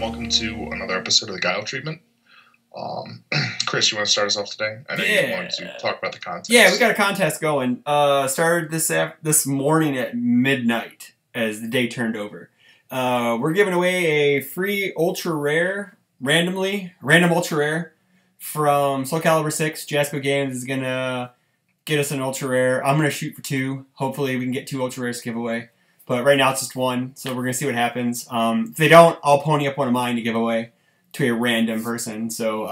welcome to another episode of the Guile Treatment. Chris, you want to start us off today? I know you wanted to talk about the contest. Yeah, we got a contest going. Started this morning at midnight as the day turned over. We're giving away a free ultra rare, random ultra rare from Soul Calibur 6. Jasco Games is gonna get us an ultra rare. I'm gonna shoot for 2. Hopefully, we can get 2 ultra rares to give away. But right now it's just 1, so we're gonna see what happens. If they don't, I'll pony up one of mine to give away to a random person. So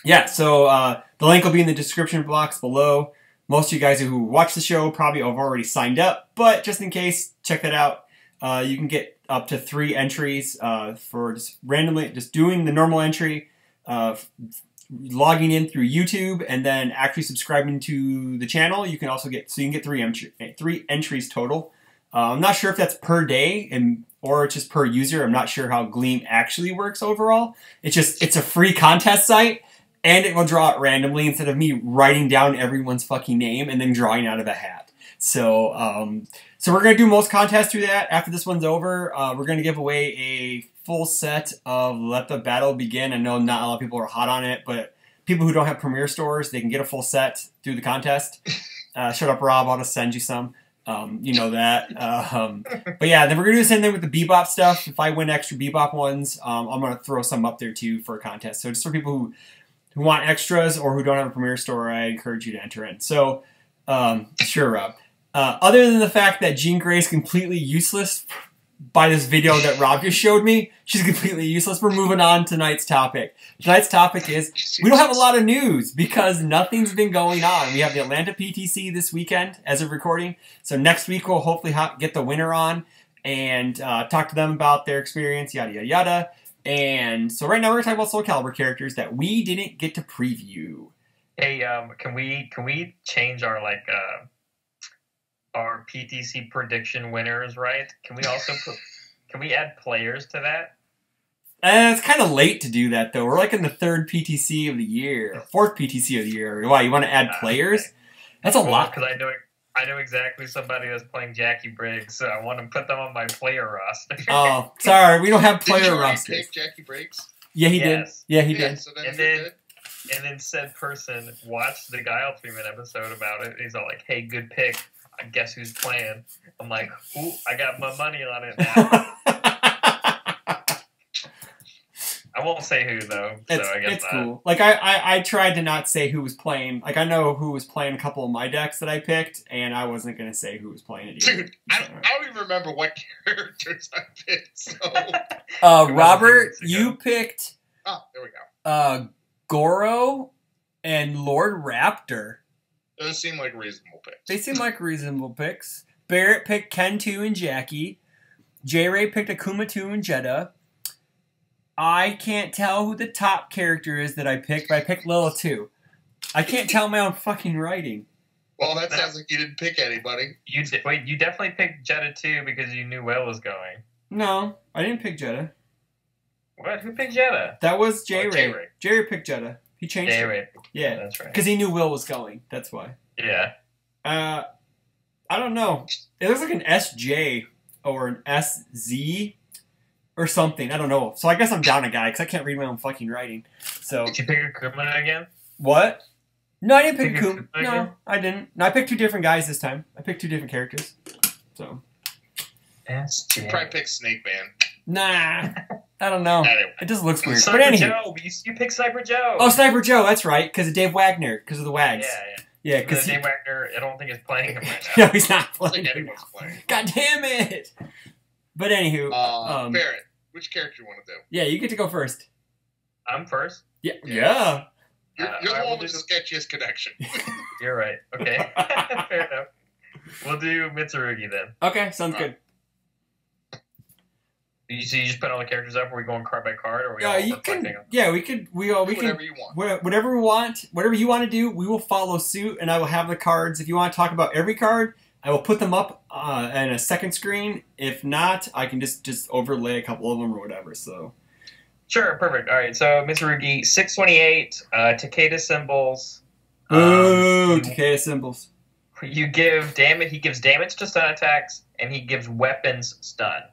the link will be in the description box below. Most of you guys who watch the show probably have already signed up, but just in case, check that out. You can get up to 3 entries for just doing the normal entry, logging in through YouTube, and then actually subscribing to the channel. You can also get 3 entries total. I'm not sure if that's per day or just per user. I'm not sure how Gleam actually works overall. It's a free contest site, and it will draw it randomly instead of me writing down everyone's fucking name and then drawing out of a hat. So we're going to do most contests through that. After this one's over, we're going to give away a full set of Let the Battle Begin. I know not a lot of people are hot on it, but people who don't have Premier stores, they can get a full set through the contest. Shut up, Rob. I'll just send you some. You know that. But yeah, then we're going to do the same thing with the Bebop stuff. If I win extra Bebop ones, I'm going to throw some up there too for a contest. So just for people who want extras or who don't have a Premier store, I encourage you to enter in. So, sure, Rob. Other than the fact that Jean Grey is completely useless by this video that Rob just showed me, she's completely useless. We're moving on to tonight's topic. Tonight's topic is, we don't have a lot of news because nothing's been going on. We have the Atlanta PTC this weekend as of recording. So next week we'll hopefully get the winner on and talk to them about their experience, yada, yada, yada. And so right now we're going to talk about Soul Calibur characters that we didn't get to preview. Hey, can we change our our PTC prediction winners, right? Can we add players to that? It's kind of late to do that, though. We're like in the 3rd PTC of the year, 4th PTC of the year. Why, you want to add players? Okay. That's a lot. Because I know exactly somebody that's playing Jackie Briggs, so I want to put them on my player roster. Oh, sorry, we don't have player rosters. Did you Jackie Briggs? Yeah, he did. Yeah, he did. So and then said person watched the Guile Treatment episode about it. He's all like, "Hey, good pick. I guess who's playing?" I'm like, "Ooh, I got my money on it now." I won't say who though, so I guess it's cool. Like I tried to not say who was playing. Like I know who was playing a couple of my decks that I picked, and I wasn't gonna say who was playing it either. Dude, I don't even remember what characters I picked. So, Robert, you picked. Oh, there we go. Goro and Lord Raptor. Those seem like reasonable picks. They seem like reasonable picks. Barrett picked Ken 2 and Jackie. J-Ray picked Akuma 2 and Jeddah. I can't tell who the top character is that I picked, but I picked Lilith 2. I can't tell my own fucking writing. Well, that sounds like you didn't pick anybody. You definitely picked Jeddah 2 because you knew Will was going. No, I didn't pick Jeddah. What? Who picked Jeddah? That was J-Ray. J-Ray picked Jeddah. He changed it. Yeah, that's right. Because he knew Will was going. That's why. Yeah. I don't know. It looks like an SJ or an SZ or something. I don't know. So I guess I'm down a guy because I can't read my own fucking writing. So. Did you pick Akuma again? What? No, I didn't pick Akuma. No, I didn't. No, I picked 2 different guys this time. I picked 2 different characters. So. SJ. You probably picked Snake Man. Nah. I don't know. Anyway. It just looks weird. Sniper But anyway. Joe. You picked Sniper Joe. Oh, Sniper Joe. That's right. Because of Dave Wagner. Because of the Wags. Yeah. Yeah, because Dave Wagner, I don't think is playing him right now. No, he's not playing. Like anyone's playing. God damn it! But anywho, Barrett, which character do you want to do? Yeah, you get to go first. I'm first. Yeah. You're the one with the sketchiest connection. You're right. Okay. Fair enough. We'll do Mitsurugi then. Okay, sounds good. You just put all the characters up? Are we going card by card? Or are we all you can. Yeah, we could. We can. Whatever you want. Whatever we want. Whatever you want to do, we will follow suit, and I will have the cards. If you want to talk about every card, I will put them up in a second screen. If not, I can just overlay a couple of them or whatever. So. Sure, perfect. All right, so Mitsurugi, 628, Takeda symbols. Ooh, Takeda symbols. You give damage. He gives damage to stun attacks, and he gives weapons stun.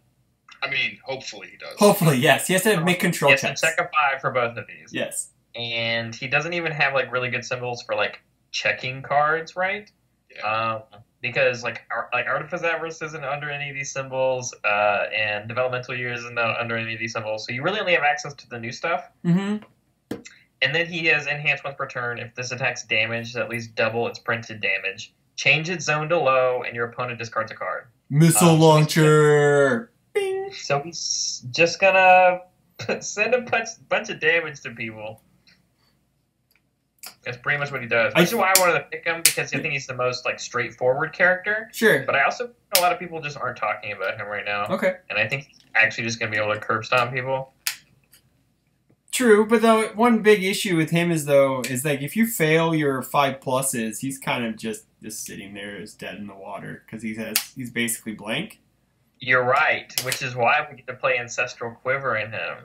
I mean, hopefully he does. Hopefully, yes. He has to make control He has checks. to check a 5 for both of these. Yes. And he doesn't even have like really good symbols for like checking cards, right? Yeah. Because like Artificerus isn't under any of these symbols, and Developmental Year isn't under any of these symbols. So you really only have access to the new stuff. Mm-hmm. And then he has Enhance once per turn. If this attack's damaged, at least double its printed damage. Change its zone to low, and your opponent discards a card. Missile launcher. Bing. So he's just gonna send a bunch of damage to people. That's pretty much what he does. Which is why I wanted to pick him, because I think he's the most like straightforward character. Sure. But I also think a lot of people just aren't talking about him right now. Okay. And I think he's actually just gonna be able to curb stomp people. True, but though one big issue with him is like if you fail your 5+s, he's kind of just sitting there as dead in the water because he's basically blank. You're right, which is why we get to play Ancestral Quiver in him.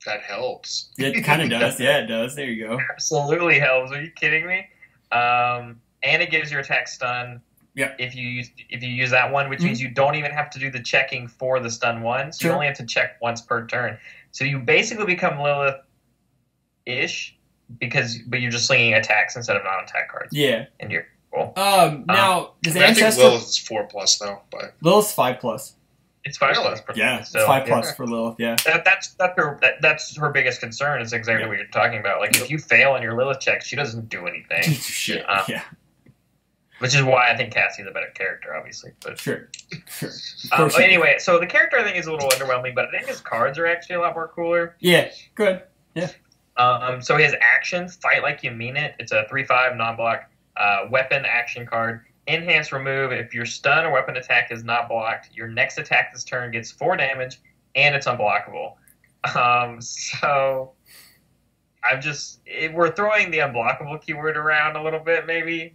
That helps. It kind of does. Yeah, it does. There you go. Absolutely helps. Are you kidding me? And it gives your attack stun. Yeah. If you use that one, which means you don't even have to do the checking for the stun one. So you only have to check once per turn. So you basically become Lilith-ish, but you're just slinging attacks instead of non-attack cards. Yeah. And you're cool. Now does I think Ancestral Lilith is 4+ though, but Lilith's 5+. It's 5+. Really? Yeah, So, it's 5+ for Lilith. Yeah. That's her biggest concern. Is exactly what you're talking about. Like if you fail on your Lilith check, she doesn't do anything. Shit. Yeah. Which is why I think Cassie's a better character, obviously. But Sure. but anyway, so the character I think is a little underwhelming, but I think his cards are actually a lot more cooler. Yeah. Good. So his action, Fight Like You Mean It. It's a 3/5 non-block weapon action card. Enhance remove. If your stun or weapon attack is not blocked, your next attack this turn gets 4 damage, and it's unblockable. So we're throwing the unblockable keyword around a little bit, maybe.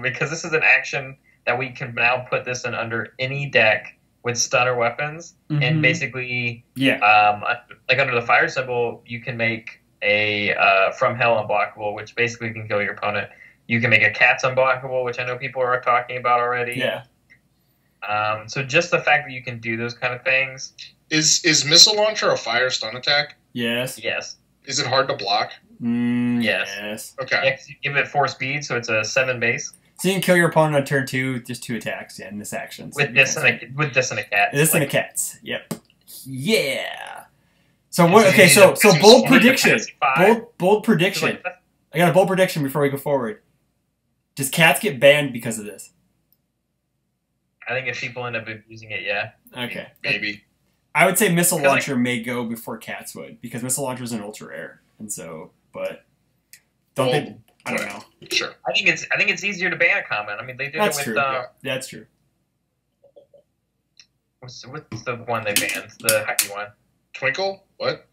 Because this is an action that we can now put this in under any deck with stun or weapons, and basically, like under the fire symbol, you can make a From Hell unblockable, which basically can kill your opponent. You can make a Cat's unblockable, which I know people are talking about already. Yeah. So just the fact that you can do those kind of things. is Missile Launcher a fire stun attack? Yes. Yes. Is it hard to block? Yes. Okay. Yeah, 'cause you give it 4 speed, so it's a 7 base. So you can kill your opponent on turn 2, just 2 attacks, in this action. So With this and a cat. This and a cat. Yep. Yeah. So what? Okay. So bold prediction. Bold prediction. I got a bold prediction before we go forward. Does cats get banned because of this? I think if people end up abusing it, yeah. Okay. Maybe. I would say Missile Launcher may go before cats would, because Missile Launcher is an ultra rare, and so, but I don't know. Sure. I think it's easier to ban a comment. I mean, they did That's it with true. That's true. what's the one they banned? The hockey one. Twinkle? What?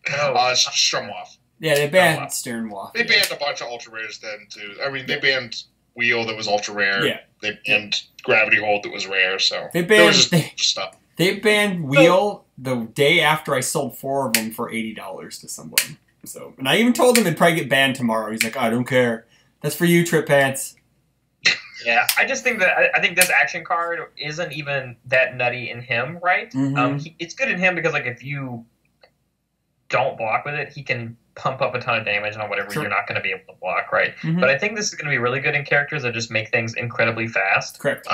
No. Strumwaff. Yeah, they banned Sternwaff. They banned a bunch of ultra rares then too. I mean, they banned Wheel that was ultra rare. Yeah. They banned Gravity Hold that was rare. So They banned just stuff. They banned Wheel the day after I sold 4 of them for $80 to someone. So, and I even told him it'd probably get banned tomorrow. He's like, I don't care. That's for you, Trip Pants. Yeah, I just think I think this action card isn't even that nutty in him, right? It's good in him because like if you don't block with it, he can pump up a ton of damage on whatever you're not going to be able to block, right? But I think this is going to be really good in characters that just make things incredibly fast. Correct.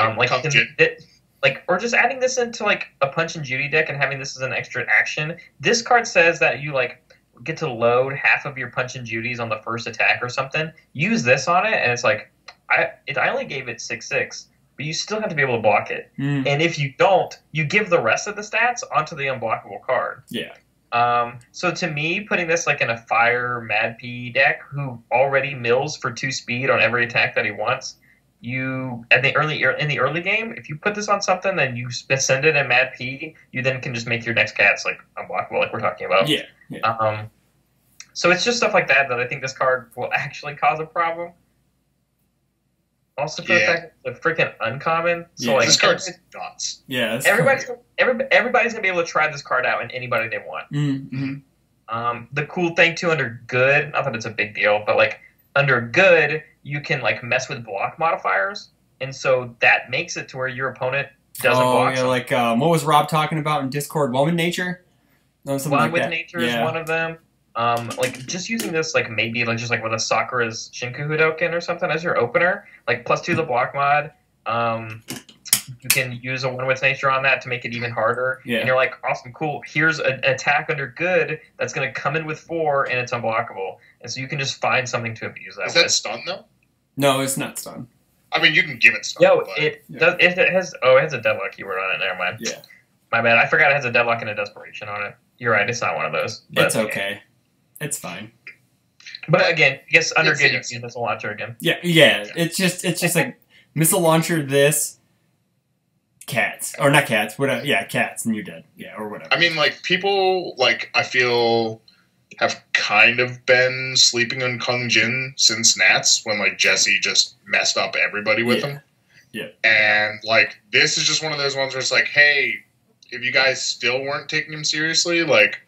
Or just adding this into like a Punch and Judy deck and having this as an extra action. This card says that you like get to load half of your Punch and Judies on the first attack or something. Use this on it, and it's like I only gave it 6/6, but you still have to be able to block it. And if you don't, you give the rest of the stats onto the unblockable card. Yeah. So to me, putting this like in a Fire Mad P deck who already mills for 2 speed on every attack that he wants, in the early game, if you put this on something, then you send it in Mad P, you then can just make your next cats like unblockable, like we're talking about. Yeah. So it's just stuff like that I think this card will actually cause a problem. Also, for the fact that it's freaking uncommon. So like this card's nuts. Yeah, everybody's gonna be able to try this card out and anybody they want. The cool thing too under good, not that it's a big deal, but like under good, you can like mess with block modifiers, and so that makes it to where your opponent doesn't block. Yeah, like what was Rob talking about in Discord? One with Nature. One like with Nature is one of them. Like just using this, like maybe like just like with a Sakura's Shinku Hudoken or something as your opener, like +2 the block mod. You can use a one with Nature on that to make it even harder. Yeah. And you're like, awesome, cool. Here's an attack under good that's going to come in with 4 and it's unblockable. And so you can just find something to abuse that. Is that stun though? No, it's not stun. I mean, you can give it stun. Yo, it does. It has a deadlock keyword on it. Never mind. Yeah. My bad. I forgot it has a deadlock and a desperation on it. You're right. It's not one of those. But, it's okay. It's fine. But again, I guess under good, you can use missile launcher again. Yeah. It's just like missile launcher. This cats or not cats? Whatever. Yeah, cats, and you're dead. Yeah, or whatever. I mean, like people, like I feel have kind of been sleeping on Kung Jin since Nats when like Jesse just messed up everybody with him. Yeah. And like this is just one of those ones where it's like, hey, if you guys still weren't taking him seriously, like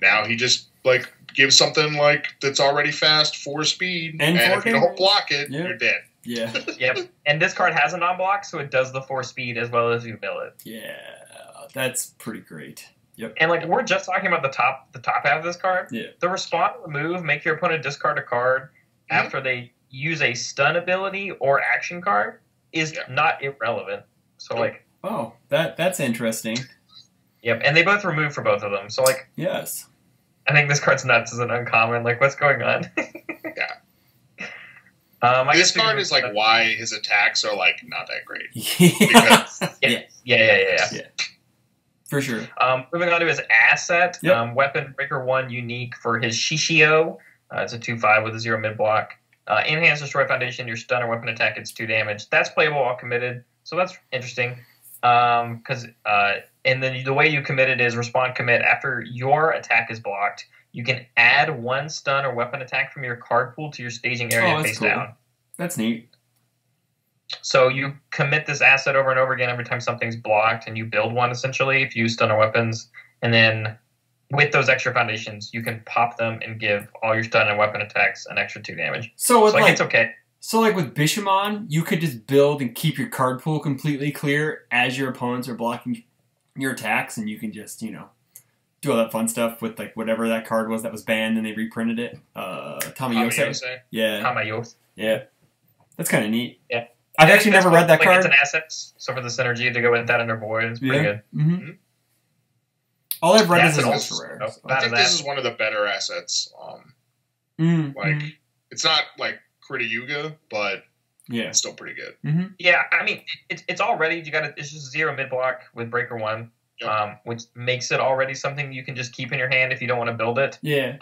now he just like gives something like that's already fast 4 speed, and if you don't block it, you're dead. Yeah. Yep. And this card has a non-block, so it does the 4 speed as well as you mill it. Yeah, that's pretty great. Yep. And like we're just talking about the top half of this card. Yeah. The respond move, make your opponent discard a card after they use a stun ability or action card is not irrelevant. So like that's interesting. Yep, and they both remove for both of them. So like yes. I think this card's nuts as an uncommon. Like what's going on? This card is like why his attacks are like not that great. Yeah. For sure. Moving on to his asset, Weapon Breaker 1 unique for his Shishio. It's a 2/5 with a 0 mid block. Enhance Destroy Foundation, your stun or weapon attack, it's 2 damage. That's playable while committed, so that's interesting. Because and then the way you commit it is respond commit after your attack is blocked. You can add 1 stun or weapon attack from your card pool to your staging area face down. That's neat. So you commit this asset over and over again every time something's blocked, and you build one essentially if you use stun or weapons. And then with those extra foundations, you can pop them and give all your stun and weapon attacks an extra 2 damage. So it's okay. So like with Bishamon, you could just build and keep your card pool completely clear as your opponents are blocking your attacks, and you can just, do all that fun stuff with like whatever that card was that was banned and they reprinted it. Tamayose. Yeah. Tamayose. Yeah. That's kind of neat. Yeah. I've actually never read that card. It's an asset, so for the synergy to go with that under Void is pretty good. Mm-hmm. All I've read is an ultra rare. I think this is one of the better assets. It's not like Krita-Yuga, but it's still pretty good. Mm-hmm. Yeah, I mean, it's already it's just 0 mid block with Breaker 1, which makes it already something you can just keep in your hand if you don't want to build it. Yeah.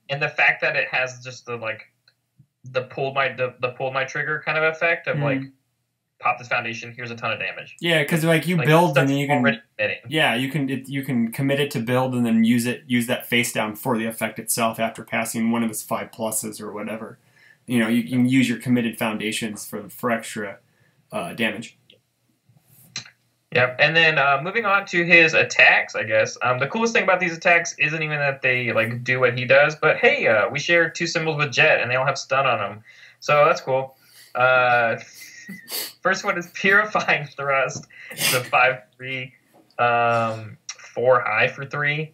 And the fact that it has just the pulled my trigger kind of effect of like pop this foundation, here's a ton of damage. Yeah, because like you build and then you can you can commit it to build and then use that face down for the effect itself after passing one of his 5 pluses or whatever. You can use your committed foundations for extra damage. Yep, and then moving on to his attacks, I guess. The coolest thing about these attacks isn't even that they like do what he does, but hey, we share 2 symbols with Jet, and they all have stun on them, so that's cool. First one is Purifying Thrust. It's a 5/3, 4 high for 3.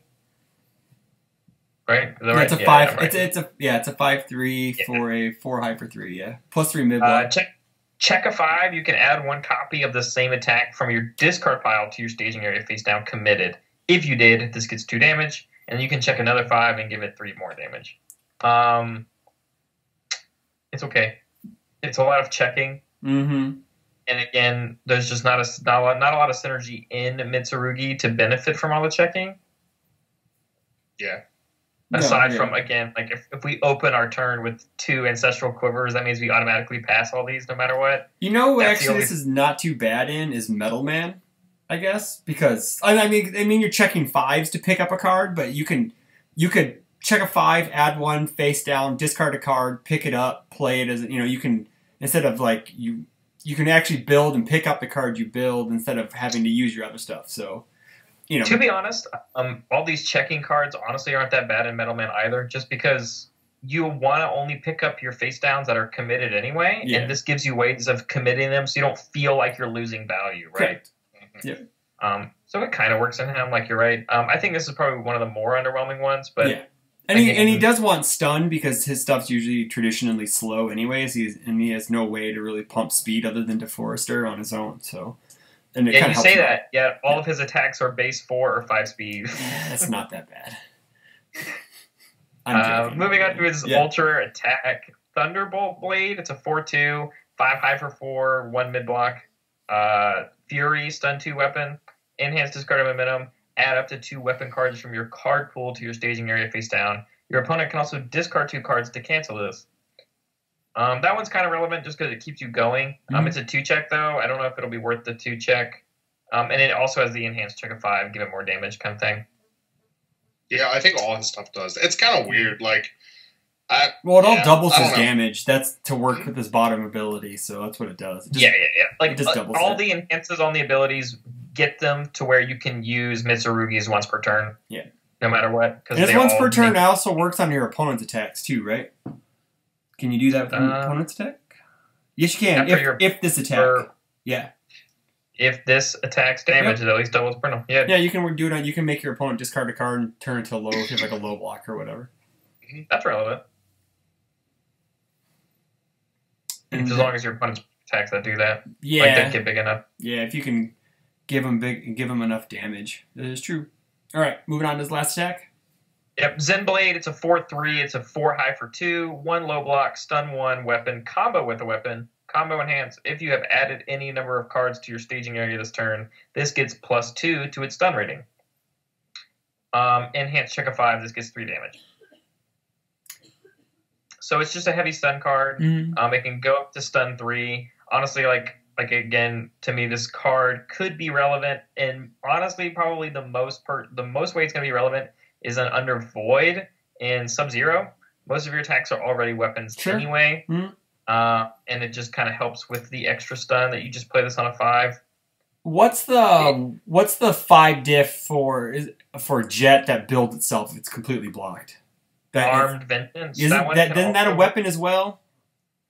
Right? Is that right? It's a 5. Right. It's a 5/3 for a 4 high for 3. Yeah, +3 mid block. Check a 5. You can add 1 copy of the same attack from your discard pile to your staging area face down committed. If you did, this gets 2 damage, and you can check another 5 and give it 3 more damage. It's okay. It's a lot of checking. Mm-hmm. And again, there's just not a lot of synergy in Mitsurugi to benefit from all the checking. Yeah. Aside from, again, like if we open our turn with 2 Ancestral Quivers, that means we automatically pass all these no matter what. Actually, this is not too bad is Metal Man, I guess, because I mean you're checking 5s to pick up a card, but you could check a 5, add 1 face down, discard a card, pick it up, play it as you can, instead of like you can actually build and pick up the card you build instead of having to use your other stuff. So. To be honest, all these checking cards honestly aren't that bad in Metal Man either, just because you want to only pick up your face downs that are committed anyway, and this gives you ways of committing them so you don't feel like you're losing value, right? Yep. So it kind of works in him, like you're right. I think this is probably one of the more underwhelming ones, but yeah. And he does want stun because his stuff's usually traditionally slow anyways. He has no way to really pump speed other than DeForester on his own. So, and it you say that, yet all of his attacks are base 4 or 5 speed. That's not that bad. Moving on to his ultra attack, Thunderbolt Blade. It's a 4/2, 5 high for 4, 1 mid block. Fury stun 2 weapon, enhanced discard of momentum. Add up to 2 weapon cards from your card pool to your staging area face down. Your opponent can also discard 2 cards to cancel this. That one's kind of relevant just because it keeps you going. It's a 2-check, though. I don't know if it'll be worth the 2-check. And it also has the enhanced check of 5, give it more damage kind of thing. Yeah, I think all his stuff does. It's kind of weird. Like, it all doubles his damage. That's to work with his bottom ability, so that's what it does. It just, Like, it just doubles all the enhances on the abilities get them to where you can use Mitsurugi's once per turn. Yeah. No matter what. And his once per turn also works on your opponent's attacks too, right? Can you do that with your opponent's attack? Yes, you can. If this attack. If this attacks damage, it at least doubles Brindle. Yeah, you can do it. You can make your opponent discard a card and turn it to a low if you have like a low block or whatever. That's relevant. As long as your opponent's attacks that do that. Yeah. Like, that get big enough. Yeah, if you can give him enough damage. That is true. All right, moving on to his last attack. Yep, Zen Blade, it's a 4/3, it's a 4 high for 2, 1 low block, stun 1, weapon, combo with a weapon, combo enhance. If you have added any number of cards to your staging area this turn, this gets +2 to its stun rating. Enhance check of 5, this gets 3 damage. So it's just a heavy stun card. It can go up to stun 3. Honestly, like again, to me, this card could be relevant, and honestly, probably the most way it's going to be relevant is under Void and Sub-Zero. Most of your attacks are already weapons anyway, and it just kind of helps with the extra stun that you just play this on a 5. What's the 5 diff for Jet that builds itself if it's completely blocked? Armed Vengeance. Isn't that a weapon as well?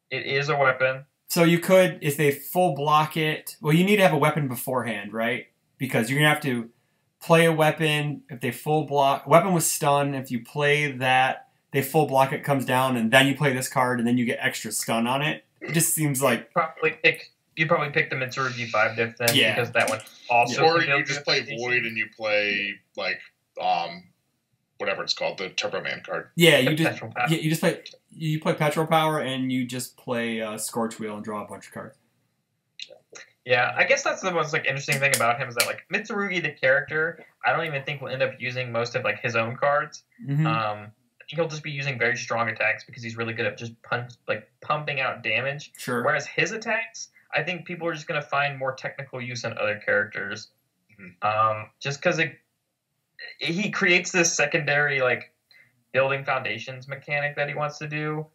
It is a weapon. So you could, if they full block it, well, you need to have a weapon beforehand, right? Because you're going to have to play a weapon. If they full block, weapon with stun, if you play that, they full block it, comes down, and then you play this card, and then you get extra stun on it. It just seems like... You'd probably pick the Mitsurugi 5 diff then, because that one also... Or you just play Void and you play, like, whatever it's called, the Turbo Man card. Yeah, you play Petrol Power and you just play Scorch Wheel and draw a bunch of cards. Yeah, I guess that's the most interesting thing about him is that Mitsurugi the character, I don't even think will end up using most of his own cards. I think he'll just be using very strong attacks because he's really good at just pumping out damage. Sure. Whereas his attacks, I think people are just going to find more technical use in other characters. Just because he creates this secondary building foundations mechanic that he wants to do,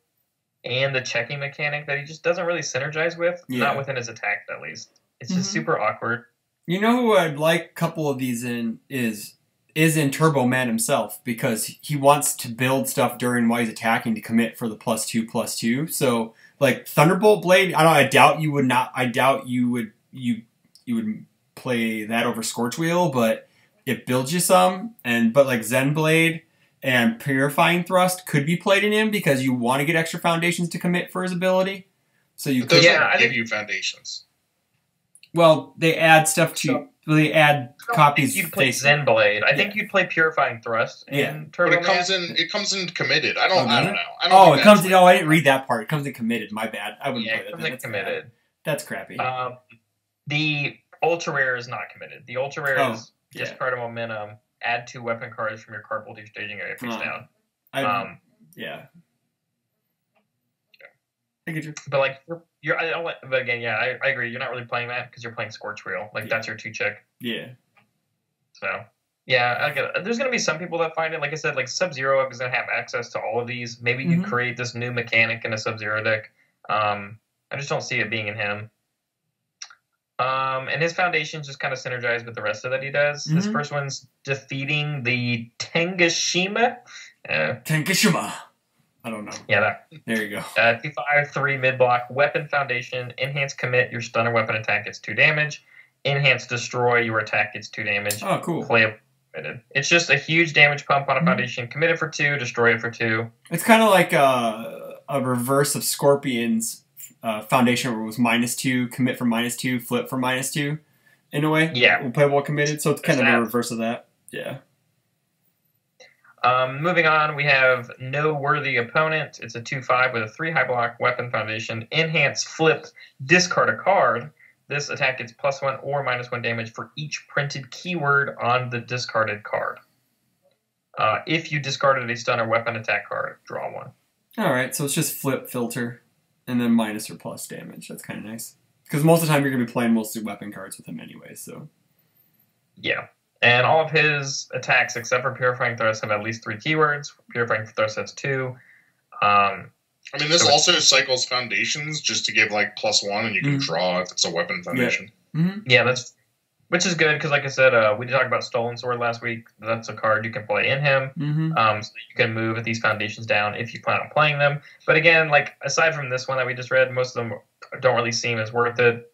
and the checking mechanic that he just doesn't really synergize with, not within his attacks at least. It's just super awkward. You know who I'd like a couple of these in is in Turbo Man himself, because he wants to build stuff during while he's attacking to commit for the +2/+2. So Thunderbolt Blade, I doubt you would not. I doubt you would play that over Scorch Wheel, but it builds you some. But Zen Blade and Purifying Thrust could be played in him because you want to get extra foundations to commit for his ability. So you could give you foundations. Well, they add stuff to. They add copies. You'd play Zen Blade. I think you'd play Purifying Thrust. In Turbo but it comes in committed. I don't know. It comes in. Oh, I didn't read that part. It comes in committed. My bad. I wouldn't play that. It comes in committed. That's crappy. The Ultra Rare is not committed. The Ultra Rare is discard a momentum. Add 2 weapon cards from your card pool to your staging area face down. I get you. But but again, I agree. You're not really playing that because you're playing Scorch Wheel. That's your 2-check. Yeah. So I get it. There's gonna be some people that find it. Like I said, Sub-Zero is gonna have access to all of these. Maybe you create this new mechanic in a Sub-Zero deck. I just don't see it being in him. And his foundations just kind of synergize with the rest of that he does. His first one's defeating the Tengashima. Tengashima. I don't know. Yeah, there you go. 2/5, 3 mid block, weapon foundation, enhance commit. Your stunner weapon attack gets 2 damage. Enhance Destroy, your attack gets 2 damage. Oh, cool. Playable committed. It's just a huge damage pump on a foundation. Committed for 2, destroy it for 2. It's kind of like a reverse of Scorpion's foundation, where it was -2, commit for -2, flip for -2, in a way. Yeah. Playable committed, so it's kind of a reverse of that. Yeah. Moving on, we have No Worthy Opponent. It's a 2/5 with a 3 high block weapon foundation. Enhance, flip, discard a card. This attack gets +1 or -1 damage for each printed keyword on the discarded card. If you discarded a stun or weapon attack card, draw 1. All right, so it's just flip, filter, and then minus or plus damage. That's kind of nice. Because most of the time you're going to be playing mostly weapon cards with him anyway, so. Yeah. And all of his attacks, except for Purifying Thrust, have at least 3 keywords. Purifying Thrust has 2. I mean, this also cycles foundations just to give like +1, and you can draw if it's a weapon foundation. Yeah, which is good because, like I said, we talked about Stolen Sword last week. That's a card you can play in him, so you can move these foundations down if you plan on playing them. But again, like aside from this one that we just read, most of them don't really seem as worth it.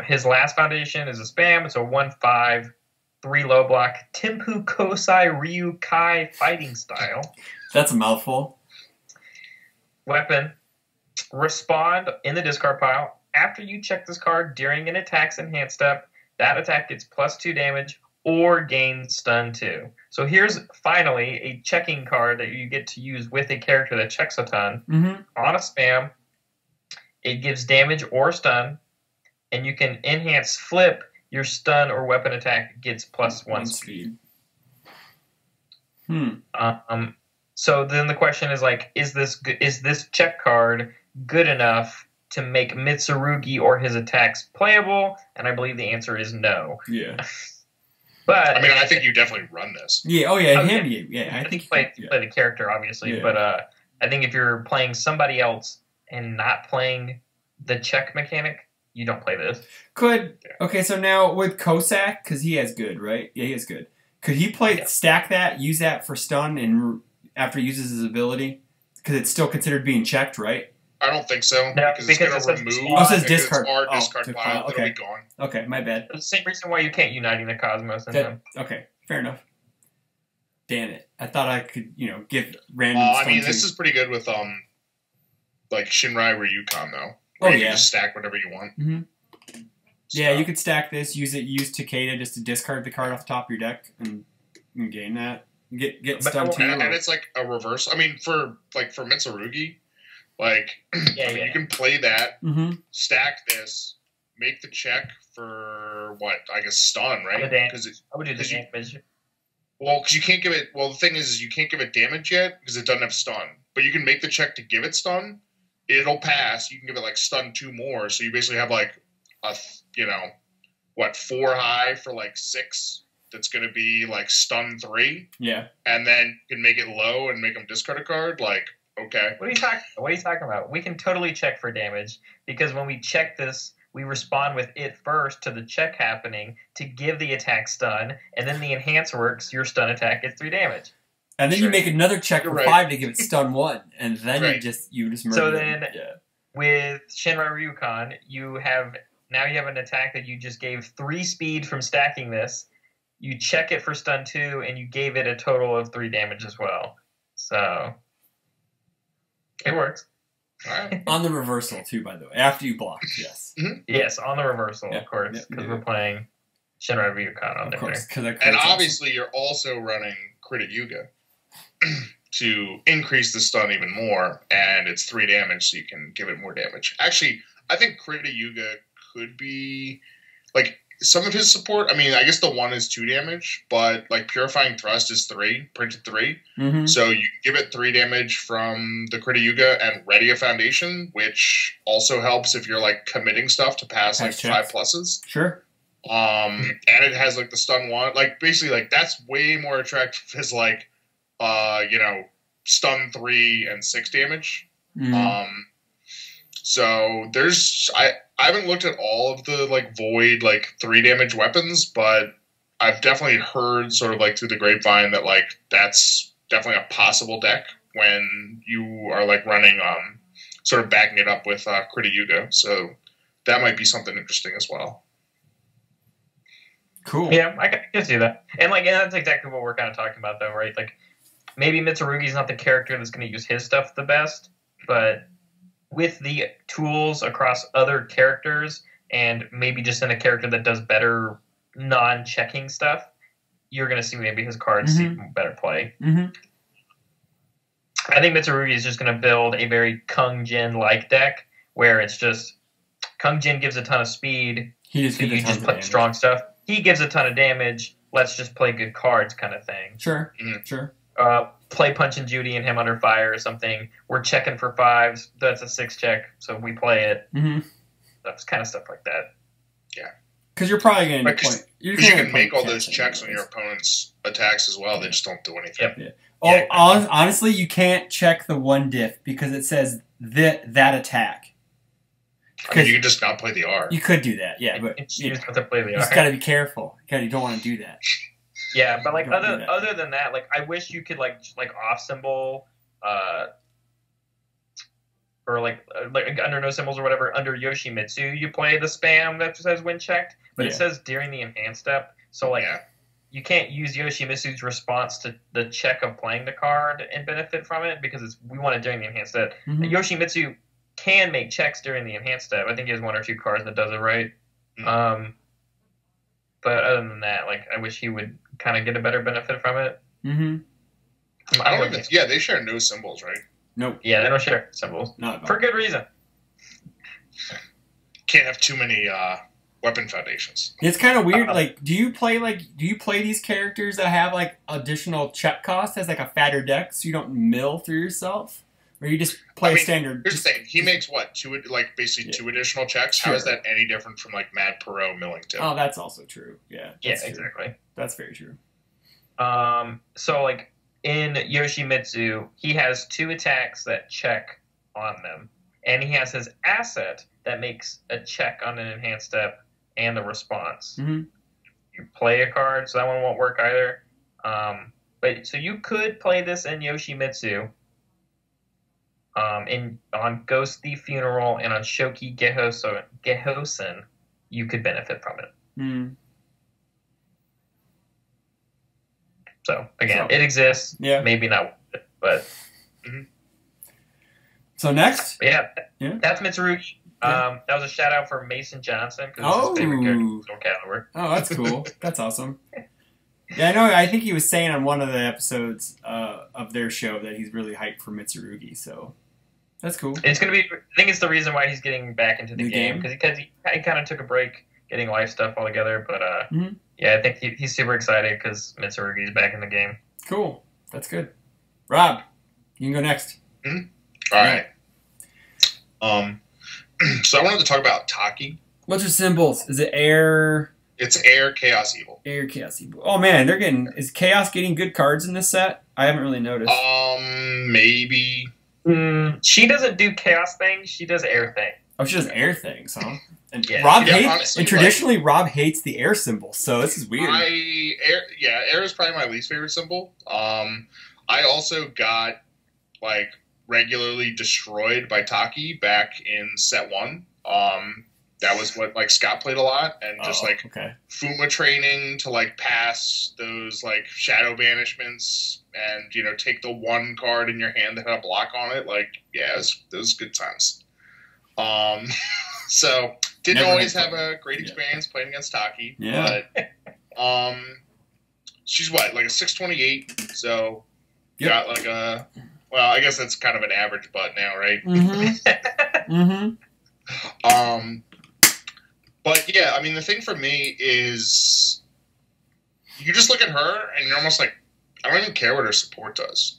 His last foundation is a spam. It's a 1/5, 3 low block, Tenpu Kosai Ryu Kai fighting style. That's a mouthful. Weapon. Respond in the discard pile. After you check this card during an attack's enhanced step, that attack gets +2 damage or gains stun 2. So here's finally a checking card that you get to use with a character that checks a ton. On a spam, it gives damage or stun, and you can enhance flip. Your stun or weapon attack gets +1 speed. So then the question is like, is this check card good enough to make Mitsurugi or his attacks playable? And I believe the answer is no. Yeah. But I mean, I think you definitely run this. Yeah. Oh yeah. Him. Yeah. I think you play the character obviously, but I think if you're playing somebody else and not playing the check mechanic, you don't play this. Okay, so now with Cossack, because he has good, right? Yeah, he has good. Could he stack that, use that for stun, and after he uses his ability? Because it's still considered being checked, right? I don't think so. No, because it's going to remove. Oh, it says discard. It's our discard pile. Okay. It'll be gone. Okay, my bad. It's the same reason why you can't Uniting the Cosmos in him. Okay, fair enough. Damn it. I thought I could, give random I mean, this is pretty good with, like, Shinrai Ryukan, though. Oh, you can just stack whatever you want. Yeah, you could stack this, use Takeda just to discard the card off the top of your deck and gain that. Get stun too. And it's like a reverse. I mean, for Mitsurugi, like, you can play that, stack this, make the check for, I guess stun, right? I would do the damage. Well, because you can't give it... Well, the thing is you can't give it damage yet because it doesn't have stun. But you can make the check to give it stun. It'll pass. You can give it, like, stun 2 more. So you basically have, like, 4 high for, like, 6. That's going to be, like, stun 3. Yeah. And then you can make it low and make them discard a card. Like, okay. What are you talking about? We can totally check for damage. Because when we check this... we respond with it first to the check happening to give the attack stun, and then the enhance works, your stun attack gets 3 damage. And then you make another check for 5 to give it stun 1, and then you just murder So then, with Shinrai Ryukan, you have an attack that you just gave 3 speed from stacking this. You check it for stun 2, and you gave it a total of 3 damage as well. So, it works. Right. On the reversal, too, by the way. After you block, yes. Yes, on the reversal, of course, because we're playing Shinrai Ryukan on there. And obviously, you're also running Credit Yuga to increase the stun even more, and it's 3 damage, so you can give it more damage. Actually, I think Credit Yuga could be, like, some of his support. I mean, I guess the 1 is 2 damage, but, like, Purifying Thrust is 3, printed 3. So you give it 3 damage from the Credit Yuga and ready a foundation, which also helps if you're, like, committing stuff to pass, like, 5 pluses. Sure. And it has, like, the stun 1. Like, basically, like, that's way more attractive as, like, stun 3 and 6 damage. So there's... I haven't looked at all of the, like, void, like, 3 damage weapons, but I've definitely heard sort of, like, through the grapevine that, like, that's definitely a possible deck when you are, like, running, sort of backing it up with Credit Yuga. So that might be something interesting as well. Cool. Yeah, I can see that. And like, that's exactly what we're kind of talking about, though, right? Like, maybe Mitsurugi's not the character that's going to use his stuff the best, but with the tools across other characters, and maybe just in a character that does better non-checking stuff, you're going to see maybe his cards see better play. Mm-hmm. I think Mitsurugi is just going to build a very Kung Jin-like deck, where it's just Kung Jin gives a ton of speed, you just play strong stuff. He gives a ton of damage. Let's just play good cards, kind of thing. Sure, sure. Play Punch and Judy and him under fire or something. We're checking for 5s. That's a 6 check, so we play it. That's kind of stuff like that. Yeah, because you're probably going to point. You can make all those checks on your opponent's attacks as well. They just don't do anything. Yep. Yeah. Oh, honestly, you can't check the 1 diff because it says that attack. I mean, you could just not play the R. You could do that, yeah, but you just have to play the R. You just got to be careful. You don't want to do that. Yeah, but like other than that, like I wish you could like off symbol, or like under no symbols or whatever. Under Yoshimitsu, you play the spam that says when checked, but it says during the enhanced step. So like you can't use Yoshimitsu's response to the check of playing the card and benefit from it because we want it during the enhanced step. Yoshimitsu can make checks during the enhanced step. I think he has 1 or 2 cards that does it right. But other than that, like I wish he would kind of get a better benefit from it. I don't even. Yeah, they share no symbols, right? Nope. Yeah, they don't share symbols for good reason. Can't have too many weapon foundations. It's kind of weird. Like, do you play these characters that have like additional check cost as like a fatter deck, so you don't mill through yourself? Or you just play a standard. Here's the thing: he makes what two additional checks. Sure. How is that any different from like Mad Perot Millington? Oh, that's also true. Yeah. Yeah, exactly. That's very true. So like in Yoshimitsu, he has 2 attacks that check on them, and he has his asset that makes a check on an enhanced step and the response. You play a card, so that one won't work either. But so you could play this in Yoshimitsu. On Ghost Thief Funeral and on Shoki Gehosen, you could benefit from it. So again, it exists. Yeah. Maybe not, but. So next, that's Mitsurugi. That was a shout out for Mason Johnson because his favorite character is Soul Calibur. Oh, that's cool. That's awesome. Yeah, I know. I think he was saying on one of the episodes of their show that he's really hyped for Mitsurugi. So. That's cool. It's gonna be. I think it's the reason why he's getting back into the game because he kind of took a break getting life stuff all together. But I think he's super excited because Mitsurugi's back in the game. Cool. That's good. Rob, you can go next. All right. So I wanted to talk about Taki. What's your symbols? Is it air? It's air, chaos, evil. Air, chaos, evil. Oh man, is chaos getting good cards in this set? I haven't really noticed. Maybe. She doesn't do chaos things. She does air things. Oh, she does air things, huh? And Rob hates. Honestly, and traditionally, Rob hates the air symbol. So this is weird. Air is probably my least favorite symbol. I also got like regularly destroyed by Taki back in set 1. That was what like Scott played a lot, and just Fuma training to like pass those like shadow banishments and take the 1 card in your hand that had a block on it. Like those good times. So didn't always have a great experience playing against Taki. Yeah. But she's what, like a 628, so got like a I guess that's kind of an average butt now, right? But yeah, I mean, the thing for me is you just look at her and you're almost like, I don't even care what her support does.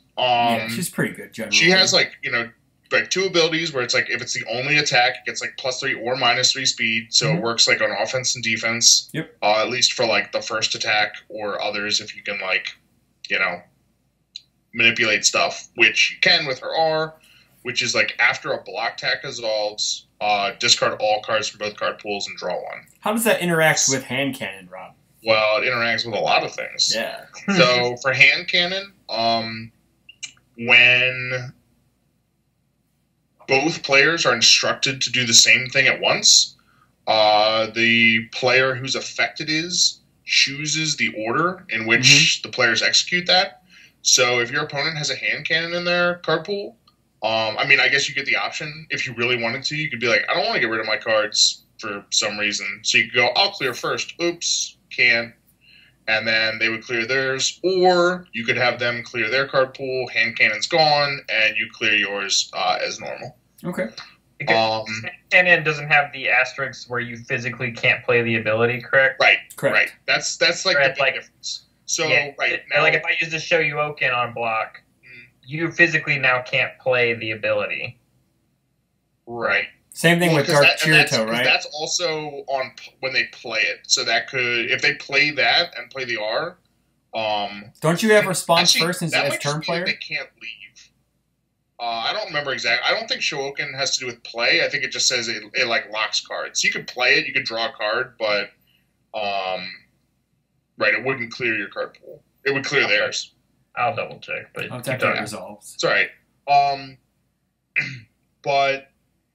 She's pretty good generally. She has like 2 abilities where it's like if it's the only attack, it gets like +3 or -3 speed, so it works like on offense and defense. Yep. At least for like the first attack or others if you can like, manipulate stuff, which you can with her R, which is like after a block attack dissolves, discard all cards from both card pools and draw 1. How does that interact with hand cannon, Rob? Well, it interacts with a lot of things. Yeah. So for hand cannon, when both players are instructed to do the same thing at once, the player whose effect it is chooses the order in which the players execute that. So if your opponent has a hand cannon in their card pool, I mean, I guess you get the option if you really wanted to. You could be like, I don't want to get rid of my cards for some reason. So you could go, I'll clear first. Oops, can't. And then they would clear theirs. Or you could have them clear their card pool, hand cannon's gone, and you clear yours as normal. Okay. Because cannon doesn't have the asterisks where you physically can't play the ability, correct? Right. Correct. That's like the big difference. So, yeah, now, like if I use the Shoryuken on block, you physically now can't play the ability. Right. Same thing with Dark Kirito, right? That's also on when they play it. So that could, if they play that and play the R. Don't you have response first as turn player? They can't leave. I don't remember exactly. I don't think Shoryuken has to do with play. I think it just says it like locks cards. You could play it, you could draw a card, but it wouldn't clear your card pool. It would clear theirs. I'll double check, but that resolves. It's all right. But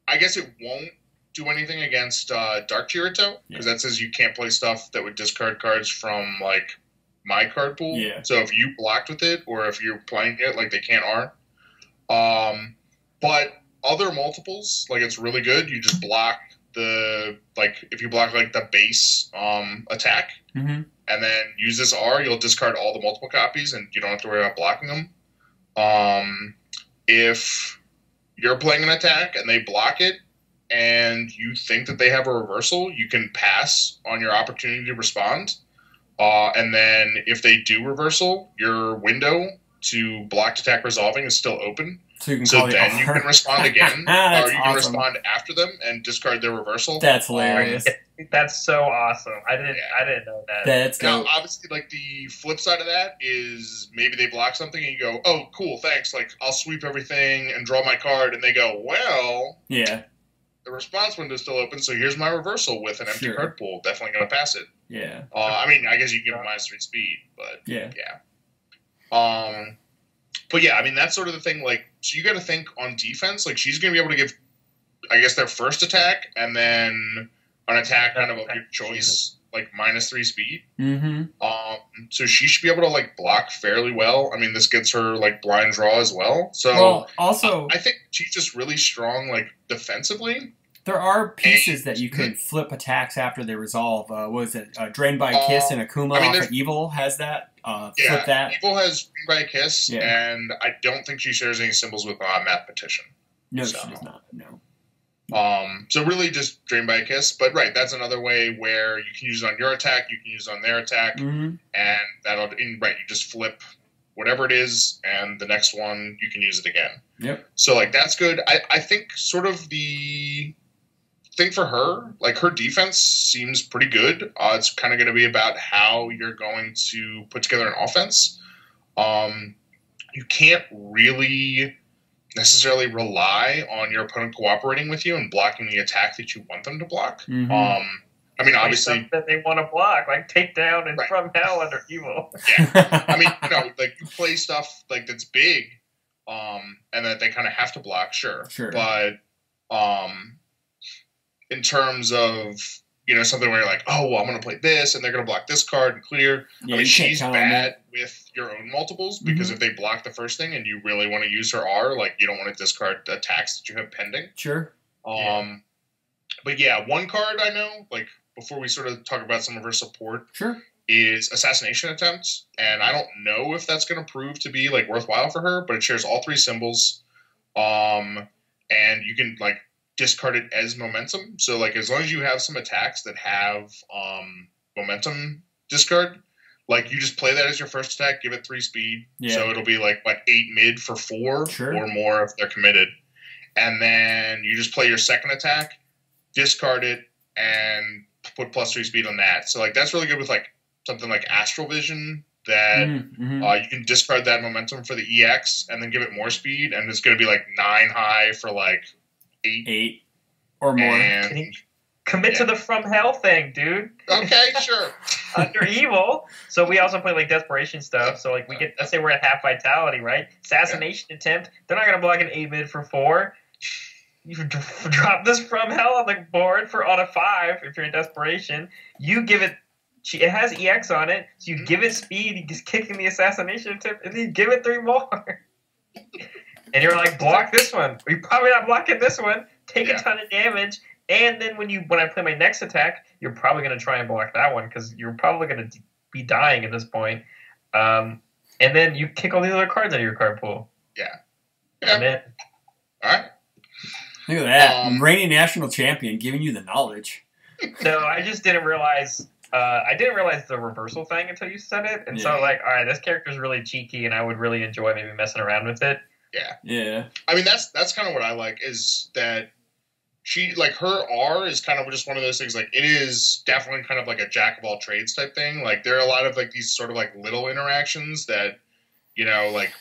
I guess it won't do anything against Dark Kirito because that says you can't play stuff that would discard cards from like my card pool. Yeah. So if you blocked with it or if you're playing it, like they can't R. But other multiples, like it's really good. You just block if you block like the base attack and then use this R, you'll discard all the multiple copies and you don't have to worry about blocking them. If you're playing an attack and they block it and you think that they have a reversal, you can pass on your opportunity to respond. And then if they do reversal, your window to blocked attack resolving is still open. So you can respond again, or you can respond after them and discard their reversal. That's hilarious. That's so awesome. I didn't know that. That's now, obviously, like the flip side of that is maybe they block something and you go, "Oh, cool, thanks." Like I'll sweep everything and draw my card, and they go, "Well, yeah, the response window is still open, so here's my reversal with an empty card pool. Definitely gonna pass it." Yeah. I mean, I guess you can give them -3 speed, but yeah. But yeah, I mean that's sort of the thing. Like, so you got to think on defense. Like, she's going to be able to give, I guess, their first attack and then an attack kind of of your choice, like -3 speed. So she should be able to like block fairly well. I mean, this gets her like blind draw as well. So also, I think she's just really strong, like defensively. There are pieces that you could flip attacks after they resolve. What was it? Drained by a Kiss and Akuma off of Evil has that. Flip that. Evil has Drained by a Kiss, and I don't think she shares any symbols with Mathematician. No, she does not. No. So really just Drained by a Kiss. But that's another way where you can use it on your attack, you can use it on their attack, and you just flip whatever it is, and the next one you can use it again. Yep. So like that's good. I think sort of the thing for her, like her defense seems pretty good. It's kind of going to be about how you're going to put together an offense. You can't really necessarily rely on your opponent cooperating with you and blocking the attack that you want them to block. I mean, obviously that they want to block, like Takedown and From Hell under Evil. Yeah, I mean, like you play stuff like that's big, and that they kind of have to block, sure. But in terms of something where you're like, oh well, I'm going to play this, and they're going to block this card and clear. I mean, she's bad with your own multiples because if they block the first thing and you really want to use her R, like you don't want to discard attacks that you have pending. Sure. But yeah, one card I know, like before we sort of talk about some of her support, is Assassination Attempts, and I don't know if that's going to prove to be like worthwhile for her, but it shares all 3 symbols, and you can like discard it as momentum. So like as long as you have some attacks that have momentum discard, like you just play that as your first attack, give it 3 speed. So it'll be like 8 mid for 4 or more if they're committed. And then you just play your second attack, discard it, and put +3 speed on that. So like that's really good with like something like Astral Vision that you can discard that momentum for the EX and then give it more speed, and it's going to be like 9 high for like 8 or more. Can you commit to the From Hell thing, dude? Okay, sure. Under Evil. So we also play like Desperation stuff. So like we get, let's say we're at half vitality, right? Assassination Attempt. They're not going to block an 8 mid for 4. You drop this From Hell on the board on a 5 if you're in Desperation. You give it it has EX on it, so you give it speed, you just kicking the assassination tip, and then you give it 3 more. And you're like, block this one. You're probably not blocking this one. Take a ton of damage, and then when I play my next attack, you're probably going to try and block that one because you're probably going to be dying at this point. And then you kick all these other cards out of your card pool. Yeah. All right. Look at that. Reigning national champion giving you the knowledge. No, I just didn't realize. I didn't realize the reversal thing until you said it, and so all right, this character's really cheeky, and I would really enjoy maybe messing around with it. Yeah. I mean, that's kind of what I like is that she like her R is kind of just one of those things. Like it is definitely kind of like a jack of all trades type thing. Like there are a lot of like these sort of like little interactions that like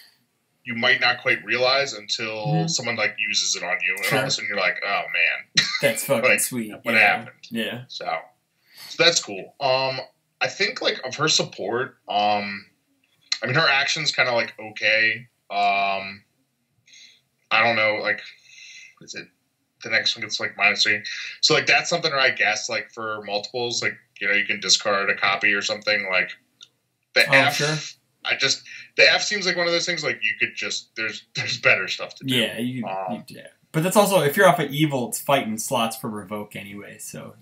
you might not quite realize until someone like uses it on you, and all of a sudden you're like, oh man, that's fucking like, sweet. What happened? Yeah. So that's cool. I think like of her support, I mean her action's kind of like okay. I don't know, like, is it the next one gets like -3? So like that's something where I guess like for multiples, like you can discard a copy or something. Like the F, the F seems like one of those things like you could just there's better stuff to do. Yeah, but that's also if you're off of evil, it's fighting slots for revoke anyway. So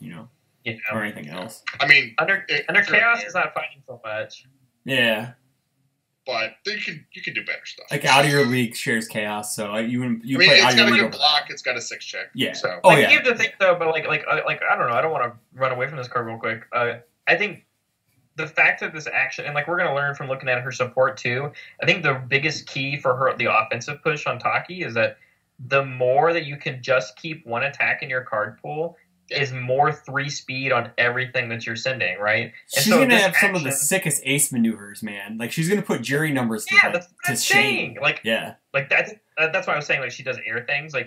or anything else. I mean, under chaos is not fighting so much. Yeah. But you can do better stuff. Like out of your league shares chaos, so you play it's out got of a your good block. It's got a 6 check. Yeah. So. You have to think though, but like I don't know. I don't want to run away from this card real quick. I think the fact that this action, and like we're gonna learn from looking at her support too. I think the biggest key for the offensive push on Taki is that the more that you can just keep one attack in your card pool. Is more 3 speed on everything that you're sending, right? And she's gonna have some of the sickest ace maneuvers, man. Like she's gonna put jury numbers to shame. Like that's why I was saying like she does air things, like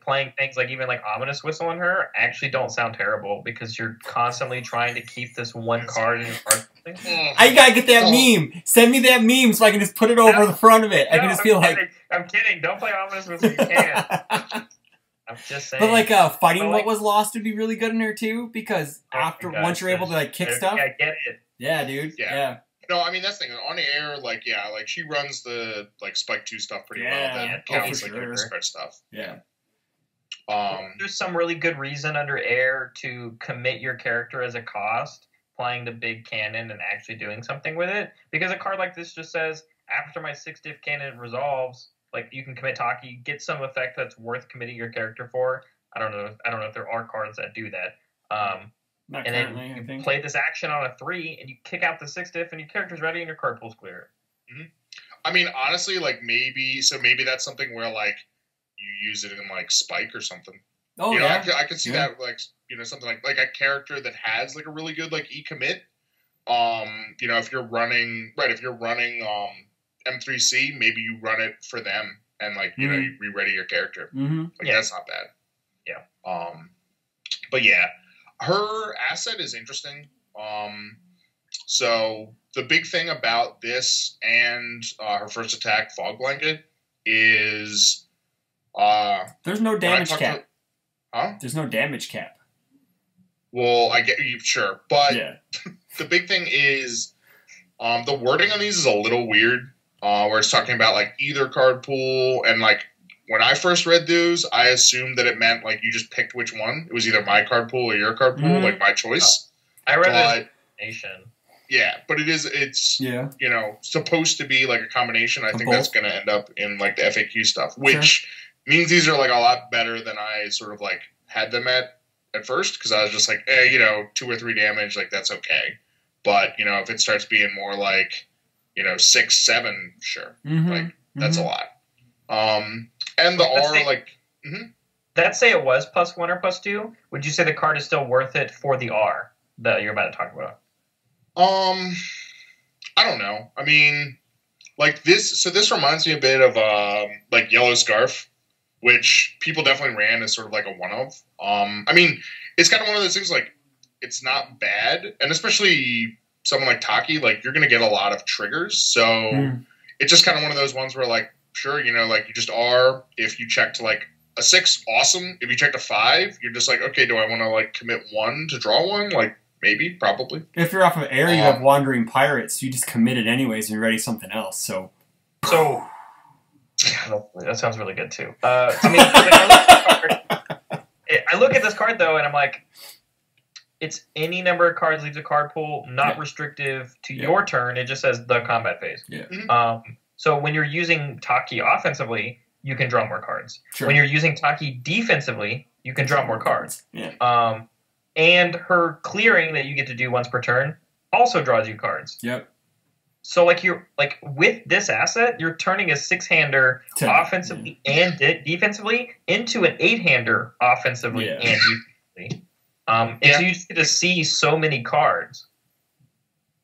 playing things like even like ominous whistle on her actually don't sound terrible because you're constantly trying to keep this one card in your card. I gotta get that meme. Send me that meme so I can just put it over the front of it. I can just feel like I'm kidding. Don't play ominous whistle. You can't. I'm just saying. But like fighting what was lost would be really good in her too, because once you're able to like kick stuff. I get it. Yeah, dude. Yeah. No, I mean that's the thing. On the air, like she runs the like Spike 2 stuff pretty well. That counts like your discard stuff. Yeah. There's some really good reason under air to commit your character as a cost, playing the big cannon and actually doing something with it. Because a card like this just says, after my 6 diff cannon resolves, like you can commit Taki, get some effect that's worth committing your character for. I don't know if there are cards that do that. Not and currently, then I think. You play this action on a 3, and you kick out the 6 diff, and your character's ready, and your card pool's clear. Mm-hmm. I mean, honestly, like maybe that's something where like you use it in like Spike or something. Oh I could see that like something like a character that has like a really good like commit. If you're running M3C, maybe you run it for them and like you re-ready your character. Mm-hmm. Like that's not bad. Yeah. But yeah, her asset is interesting. So the big thing about this and her first attack, Fog Blanket, is there's no damage cap. There's no damage cap. Well, I get you, sure, but the big thing is the wording on these is a little weird. Where it's talking about like either card pool, and like when I first read those, I assumed that it meant like you just picked which one. It was either my card pool or your card pool, like my choice. I read it combination. Yeah, but it's supposed to be like a combination. I think that's going to end up in like the FAQ stuff, which means these are like a lot better than I sort of like had them at first, because I was just like, 2 or 3 damage, like that's okay. But if it starts being more like 6, 7, sure. Like that's a lot. And the R, let's say it was +1 or +2. Would you say the card is still worth it for the R that you're about to talk about? I don't know. I mean, like this. So this reminds me a bit of like Yellow Scarf, which people definitely ran as sort of like a one of. I mean, it's kind of one of those things like it's not bad, and especially someone like Taki, like you're gonna get a lot of triggers. So it's just kind of one of those ones where like, sure, like you just are. If you check to like a 6, awesome. If you check to 5, you're just like, okay, do I want to like commit 1 to draw 1? Like, maybe, probably. If you're off of air, you have Wandering Pirates. You just commit it anyways, and you're ready something else. So that sounds really good too. To me, I look at this card though, and I'm like, it's any number of cards leaves a card pool, not restrictive to your turn. It just says the combat phase. Yeah. So when you're using Taki offensively, you can draw more cards. Sure. When you're using Taki defensively, you can draw more cards. Yeah. And her clearing that you get to do once per turn also draws you cards. Yep. So you're with this asset, you're turning a 6-hander offensively and defensively into an 8-hander offensively and defensively. And so you just get to see so many cards.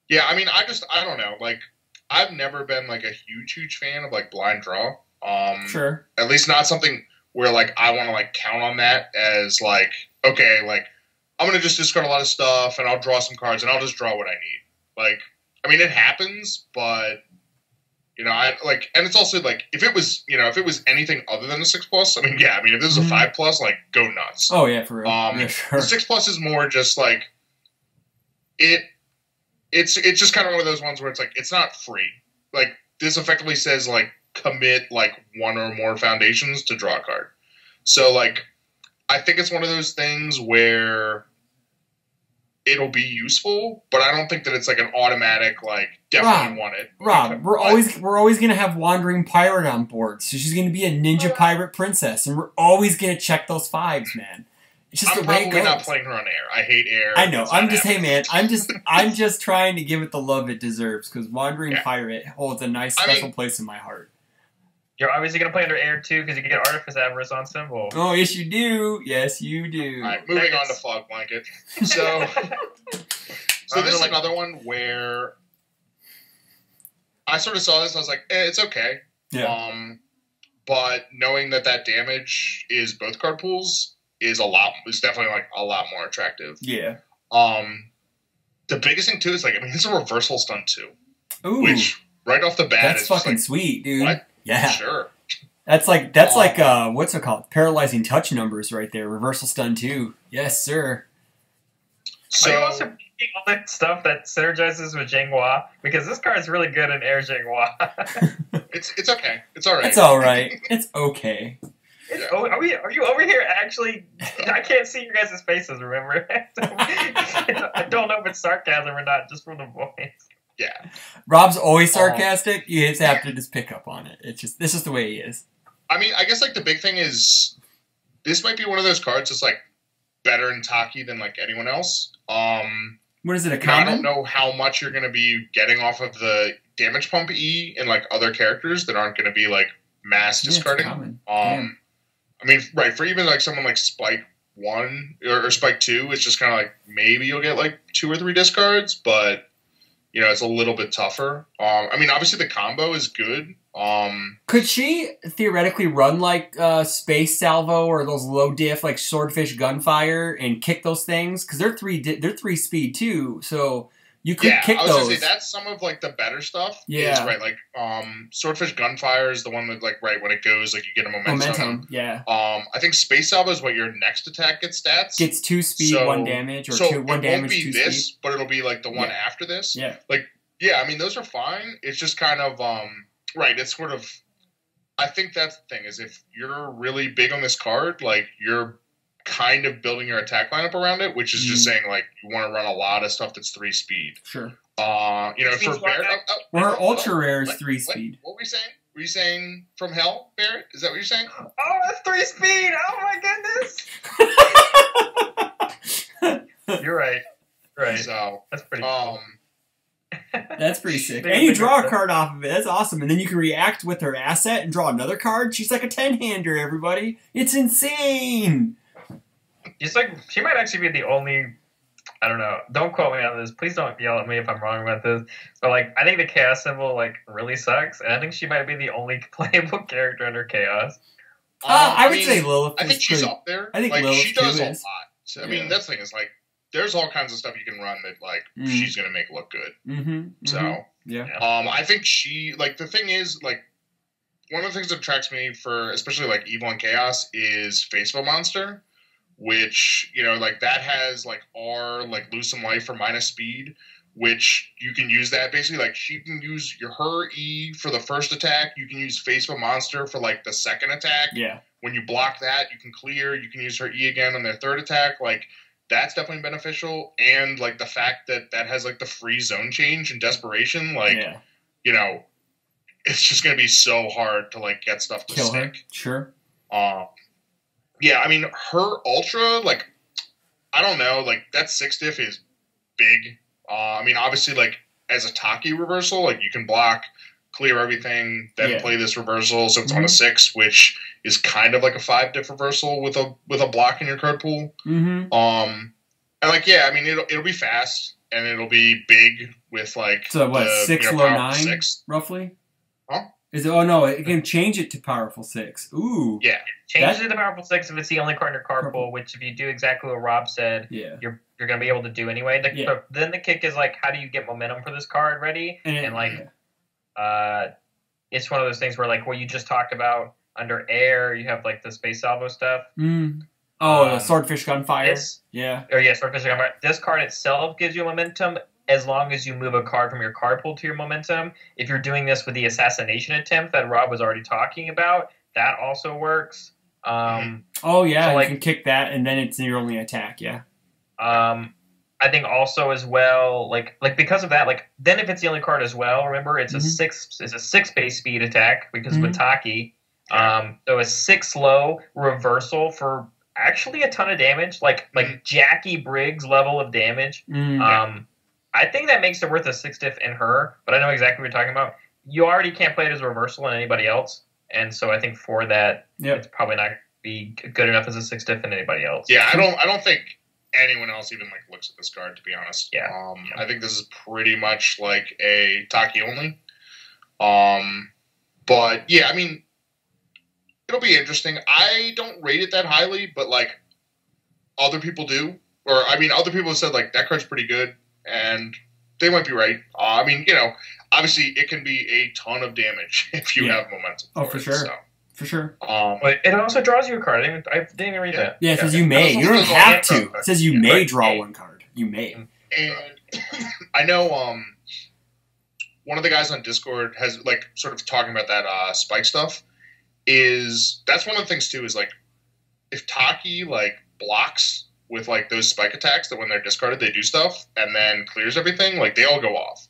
Yeah, I mean, I don't know. Like, I've never been like a huge fan of like blind draw. Sure. At least not something where like I want to like count on that as like, okay, like I'm gonna just discard a lot of stuff and I'll draw some cards and I'll just draw what I need. Like, I mean, it happens, but you know, I like, and it's also like if it was anything other than a 6+, I mean, yeah, I mean, if this is a 5+, like go nuts. Oh yeah, for real. Sure. The 6+ is more just like it's just kind of one of those ones where it's like it's not free. Like this effectively says like commit like one or more foundations to draw a card. So like I think it's one of those things where it'll be useful, but I don't think that it's like an automatic like definitely want it. Rob, we're always gonna have Wandering Pirate on board, so she's gonna be a Ninja Pirate Princess, and we're always gonna check those 5s, man. It's just I'm the way it goes. probably not playing her on air. I hate air. I know. I'm just trying to give it the love it deserves because Wandering Pirate holds a nice special place in my heart. You're obviously going to play under air too because you get Artifice Avarice on symbol. Oh, yes you do. Yes you do. All right, moving on to Fog Blanket. So this is another one where I sort of saw this and I was like, it's okay. Yeah. But knowing that damage is both card pools is definitely like a lot more attractive. Yeah. The biggest thing too is like, I mean, it's a reversal stun too. Ooh. Which right off the bat that's is fucking like, sweet, dude. What? Yeah. Sure. That's like what's it called? Paralyzing touch numbers right there. Reversal stun too. Yes, sir. So are you also picking all that stuff that synergizes with Jinghua? Because this card's really good in Air Jinghua. It's okay. It's alright. It's alright. It's okay. Are you over here actually? I can't see your guys' faces, remember? I don't know if it's sarcasm or not, just from the voice. Yeah. Rob's always sarcastic. You just have to just pick up on it. This is the way he is. I mean, I guess like the big thing is this might be one of those cards that's like better in Taki than like anyone else. What is it, a common? I don't know how much you're going to be getting off of the damage pump E and like other characters that aren't going to be like mass discarding. I mean, right, for even like someone like Spike 1 or Spike 2, it's just kind of like maybe you'll get like 2 or 3 discards, but you know, it's a little bit tougher. I mean, obviously the combo is good. Could she theoretically run like Space Salvo or those low diff like Swordfish Gunfire and kick those things? Because they're 3 speed too, so you could kick those. I was gonna say that's some of like the better stuff. Yeah, is, right. Like Swordfish Gunfire is the one that like right when it goes like you get a momentum. Yeah. I think Space Salvo is what your next attack gets stats. Gets 2 speed, 1 damage, or 1 damage, 2 speed. It won't be this, but it'll be like the one after this. Yeah. Like I mean those are fine. It's just kind of right. It's sort of. I think that's the thing is if you're really big on this card, like you're kind of building your attack lineup around it, which is just saying like you want to run a lot of stuff that's 3 speed. Sure. You know, for Barrett, or ultra rare is 3 speed. What were we saying? Were you saying from hell, Barrett? Is that what you're saying? Oh, that's 3 speed! Oh my goodness! You're right. Right. So that's pretty cool. That's pretty sick. And you draw a card off of it. That's awesome. And then you can react with her asset and draw another card. She's like a 10-hander, everybody. It's insane. It's like she might actually be the only. I don't know. Don't quote me on this. Please don't yell at me if I'm wrong about this. But like, I think the Chaos symbol like really sucks, and I think she might be the only playable character under Chaos. I would say Lilith. I think she's up there. I think like, Lilith she does too a lot. So, I mean, that's the thing is like, there's all kinds of stuff you can run that like she's gonna make look good. So yeah. I think she like the thing is like one of the things that attracts me for especially like Evil and Chaos is Face of a Monster. which, you know, like that has like R, like lose some life for minus speed, which you can use that basically. Like she can use her E for the first attack. You can use face of a monster for like the second attack. Yeah. When you block that, you can clear. You can use her E again on their third attack. Like that's definitely beneficial. And like the fact that that has like the free zone change and desperation, like, you know, it's just going to be so hard to like get stuff to stick. Her. Sure. Yeah, I mean, her Ultra, like, I don't know, like, that 6 diff is big. I mean, obviously, like, as a Taki reversal, like, you can block, clear everything, then play this reversal, so it's on a 6, which is kind of like a 5 diff reversal with a block in your card pool. And, like, yeah, I mean, it'll be fast, and it'll be big with, like, so what, 6 low 9, 6. Roughly? Huh? Is it? Oh no! It can change it to powerful 6. Ooh. Yeah. Change it to powerful 6 if it's the only card in your card pool. Which, if you do exactly what Rob said, you're going to be able to do anyway. Then the kick is like, how do you get momentum for this card ready? And like, it's one of those things where like what you just talked about under air, you have like the space salvo stuff. Oh, swordfish gunfire. Swordfish gunfire. This card itself gives you momentum, as long as you move a card from your card pool to your momentum. If you're doing this with the assassination attempt that Rob was already talking about, that also works. Oh yeah, so you can kick that, and then it's your only attack. Yeah. I think also as well, like because of that, like then if it's the only card as well, remember it's a 6 base speed attack because with Taki, so a 6 low reversal for actually a ton of damage, like Jackie Briggs level of damage. I think that makes it worth a 6 diff in her, but I know exactly what you're talking about. You already can't play it as a reversal in anybody else, and so I think for that, it's probably not be good enough as a 6 diff in anybody else. Yeah, I don't think anyone else even like looks at this card, to be honest. I think this is pretty much like a Taki only. But yeah, I mean, it'll be interesting. I don't rate it that highly, but like other people do, or I mean, other people have said like that card's pretty good. And they might be right. I mean, you know, obviously it can be a ton of damage if you have momentum. For sure. So. For sure. But it also draws you a card. I didn't even read that. Yeah, it says you may. You don't have to. It says you may draw one card. You may. And I know one of the guys on Discord has like sort of talking about that spike stuff. That's one of the things too is like if Taki like blocks with like those spike attacks that when they're discarded they do stuff and then clears everything, like they all go off.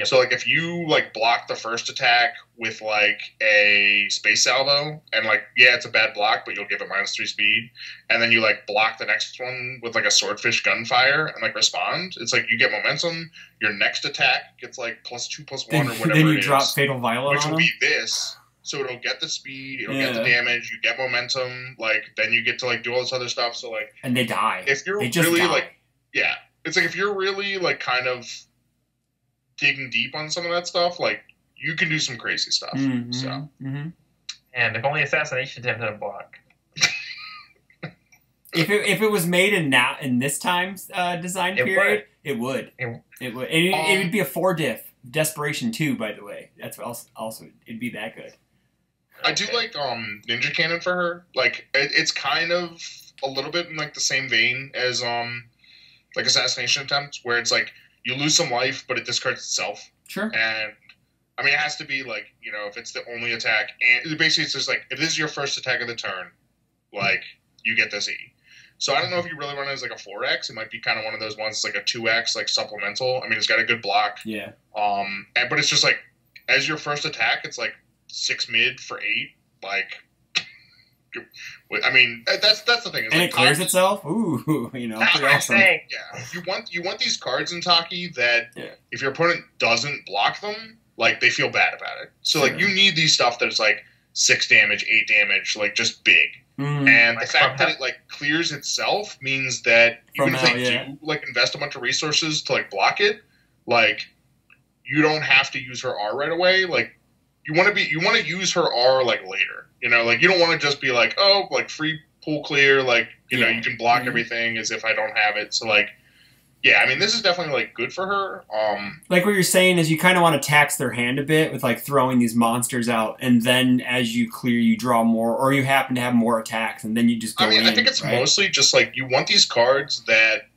So like if you like block the first attack with like a space salvo and like it's a bad block but you'll give it -3 speed, and then you like block the next one with like a swordfish gunfire and like respond, it's like you get momentum, your next attack gets like +2/+1 or whatever then you it drop is, Fatal Violet which on will them. be this. So it'll get the speed, it'll get the damage, you get momentum, like then you get to like do all this other stuff. So like, and they die. If you're really like, it's like if you're really like kind of digging deep on some of that stuff, like you can do some crazy stuff. And if only assassination attempt had a block. If it was made in this time's design period, it would. It would. It would be a 4 diff. Desperation 2, by the way. That's also it'd be that good. I do like Ninja Cannon for her. Like it's kind of a little bit in like the same vein as like Assassination Attempts, where it's like you lose some life, but it discards itself. Sure. And I mean, it has to be like, you know, if it's the only attack, and basically it's just like if this is your first attack of the turn, like you get this E. So I don't know if you really run it as like a 4X. It might be kind of one of those ones, like a 2X, like supplemental. I mean, it's got a good block. But it's just like as your first attack, it's like 6 mid for 8. Like, I mean, that's the thing. It's and like it clears itself. Ooh, you know, pretty awesome. Yeah, you want these cards in Taki that if your opponent doesn't block them, like they feel bad about it. So like you need these stuff that's like 6 damage, 8 damage, like just big. And the fact that it like clears itself means that even if they do like invest a bunch of resources to like block it, like you don't have to use her R right away. Like you want to use her R like later. You know, like you don't want to just be like, oh, like free pool clear, like you know, you can block everything as if I don't have it. So like yeah, I mean, this is definitely like good for her. Like what you're saying is you kind of want to tax their hand a bit with like throwing these monsters out, and then as you clear, you draw more, or you happen to have more attacks, and then you just go in. I think it's mostly just like you want these cards that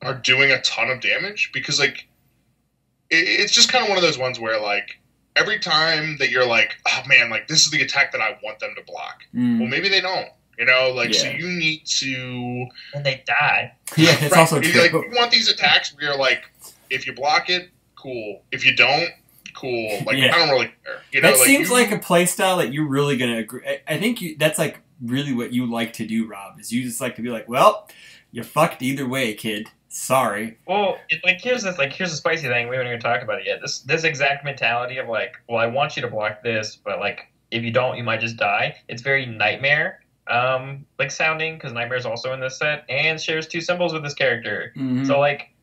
are doing a ton of damage, because like it's just kind of one of those ones where like every time that you're like, oh man, like this is the attack that I want them to block. Well, maybe they don't. You know, like, so you need to... And they die. Yeah, it's also true. Like, you want these attacks where you're like, if you block it, cool. If you don't, cool. Like, I don't really care. You know, that seems like a playstyle that you're really going to agree... I think that's, like, really what you like to do, Rob, is you just like to be like, well, you fucked either way, kid. Sorry. Well, here's the spicy thing. We haven't even talked about it yet. This exact mentality of, like, well, I want you to block this, but, like, if you don't, you might just die. It's very Nightmare like sounding, because Nightmare's also in this set and shares 2 symbols with this character. So like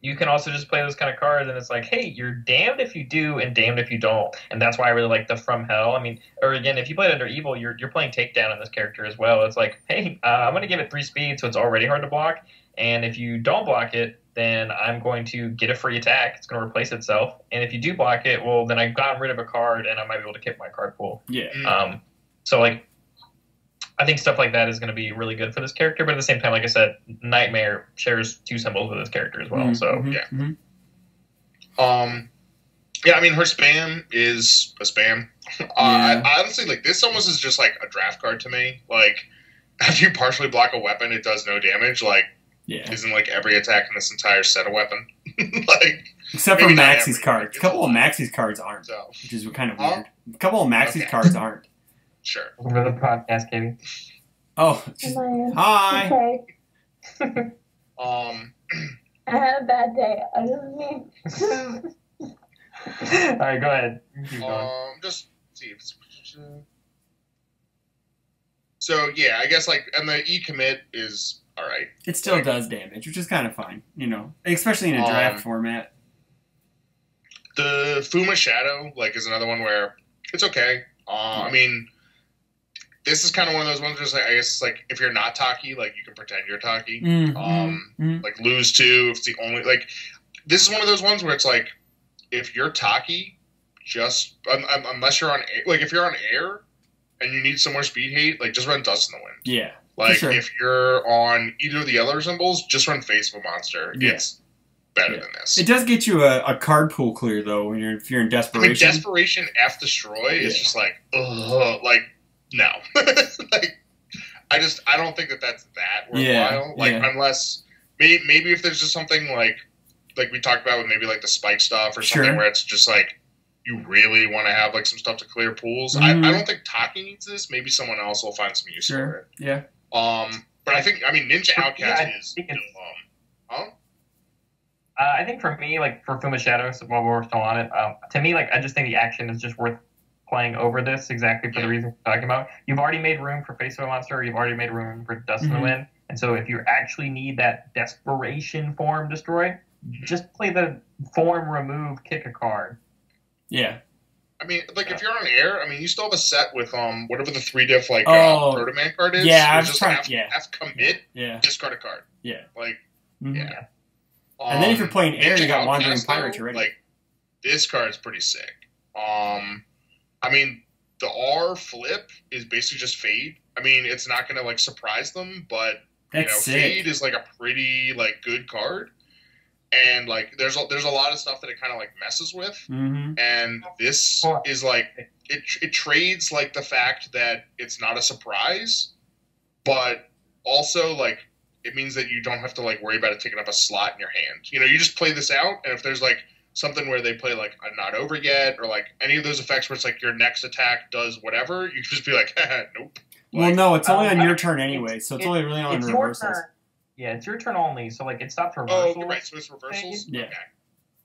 you can also just play those kind of cards, and it's like, hey, you're damned if you do and damned if you don't. And that's why I really like the From Hell. I mean, or again, if you play it under Evil, you're playing Takedown on this character as well. It's like, hey, I'm going to give it 3 speed, so it's already hard to block. And if you don't block it, then I'm going to get a free attack. It's going to replace itself. And if you do block it, well, then I've gotten rid of a card, and I might be able to kick my card pool. Yeah. So like, I think stuff like that is going to be really good for this character, but at the same time, like I said, Nightmare shares 2 symbols with this character as well. So yeah. Yeah, I mean, her spam is a spam. I honestly, like, this almost is just like a draft card to me. Like, after you partially block a weapon, it does no damage. Like, isn't like every attack in this entire set a weapon? Like, except for Maxie's cards. A couple of Maxie's cards aren't, which is kind of weird. A couple of Maxie's cards aren't. Sure. Welcome to the podcast, Katie. Oh, hi. Okay. I had a bad day. I didn't mean. All right, go ahead. Just see if it's. So yeah, I guess like, and the E commit is all right. It still does damage, which is kind of fine, you know, especially in a draft format. The Fuma Shadow like is another one where it's okay. I mean. This is kind of one of those ones where, like, I guess, like, if you're not Taki, like, you can pretend you're Taki. Like, lose 2 if it's the only, like, this is one of those ones where it's, like, if you're Taki, just, unless you're on, like, if you're on air and you need some more speed hate, like, just run Dust in the Wind. Yeah. Like, if you're on either of the other symbols, just run Face of a Monster. Yeah. It's better than this. It does get you a card pool clear, though, when if you're in Desperation. I mean, Desperation F Destroy is just, like, ugh, like, no. Like, I don't think that's that worthwhile. Like, unless maybe if there's just something like we talked about with maybe like the spike stuff or something where it's just like you really want to have like some stuff to clear pools. I don't think Taki needs this. Maybe someone else will find some use for it. Yeah. But I think Ninja Outcast is I think for me, like for Fuma Shadows, while we're still on it, to me, like I just think the action is just worth playing over this exactly for the reason we're talking about. You've already made room for Face of a Monster, you've already made room for Dust in the Wind, and so if you actually need that Desperation form destroyed, just play the form remove, kick a card. Yeah. I mean, like, if you're on air, I mean, you still have a set with whatever the 3-diff, like, Proto-Man card is. Yeah, I was just trying have commit, discard a card. Yeah. Like, and then if you're playing air, you got Wandering Pirates already. Like, this card's pretty sick. I mean, the R flip is basically just Fade. I mean, it's not going to, like, surprise them, but, Fade is, like, a pretty, like, good card. And, like, there's a lot of stuff that it kind of, like, messes with. And this is, like, it trades, like, the fact that it's not a surprise, but also, like, it means that you don't have to, like, worry about it taking up a slot in your hand. You know, you just play this out, and if there's, like, something where they play like I'm not over yet, or like any of those effects where it's like your next attack does whatever, you can just be like, nope. Well, no, it's only on your turn anyway, so it's only really on reversals. Yeah, it's your turn only, so like it stops reversals. Oh, right, so it's reversals? Yeah. Okay.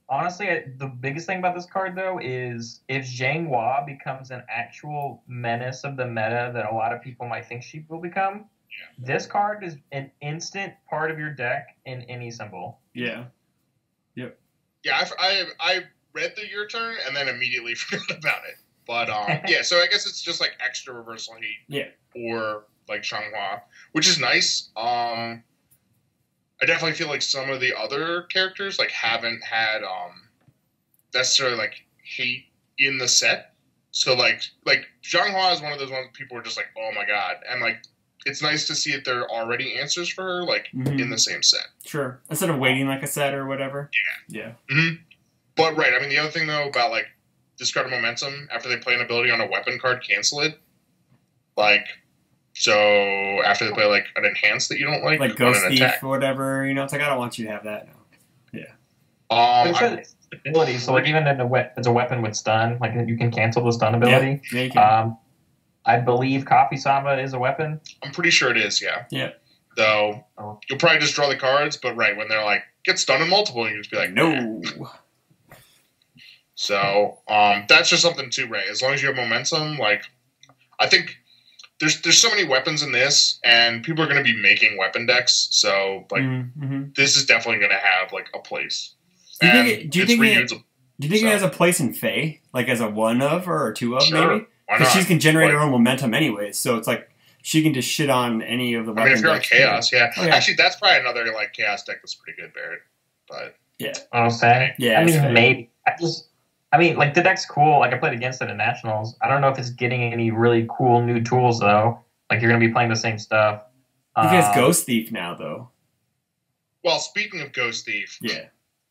Honestly, the biggest thing about this card, though, is if Zhang Hua becomes an actual menace of the meta that a lot of people might think she will become, this card is an instant part of your deck in any symbol. Yeah. Yep. Yeah, I read the your turn and then immediately forgot about it. But yeah, so I guess it's just like extra reversal heat. Yeah. Or like Changhua, which is nice. I definitely feel like some of the other characters like haven't had necessarily like hate in the set. So like Zhanghua is one of those ones people are just like, oh my god, and like it's nice to see that there are already answers for her like in the same set. Sure, instead of waiting like a set or whatever. Yeah. But right, I mean the other thing though about like discard momentum after they play an ability on a weapon card, cancel it. Like. So after they play like an enhance that you don't like Ghost Thief or whatever, you know, it's like I don't want you to have that. No. Yeah. Ability. So like even in it's a weapon with stun, like you can cancel the stun ability. Yeah, you can. I believe Coffee-sama is a weapon. I'm pretty sure it is. Yeah. Yeah. Though you'll probably just draw the cards, but right when they're like get stunned in multiple, you just be like no. So that's just something too, Ray. As long as you have momentum, like I think. There's so many weapons in this, and people are going to be making weapon decks, so like this is definitely going to have like a place. Do you think it has a place in Fae, like as a one of or a two of maybe? Because she can generate her own momentum anyways, so it's like she can just shit on any of the weapon if you're on Chaos, yeah. Actually, that's probably another like Chaos deck that's pretty good, Barrett. But yeah, okay, yeah. I mean, maybe. I mean, like, the deck's cool. Like, I played against it in Nationals. I don't know if it's getting any really cool new tools, though. Like, you're going to be playing the same stuff. He has Ghost Thief now, though. Well, speaking of Ghost Thief. Yeah.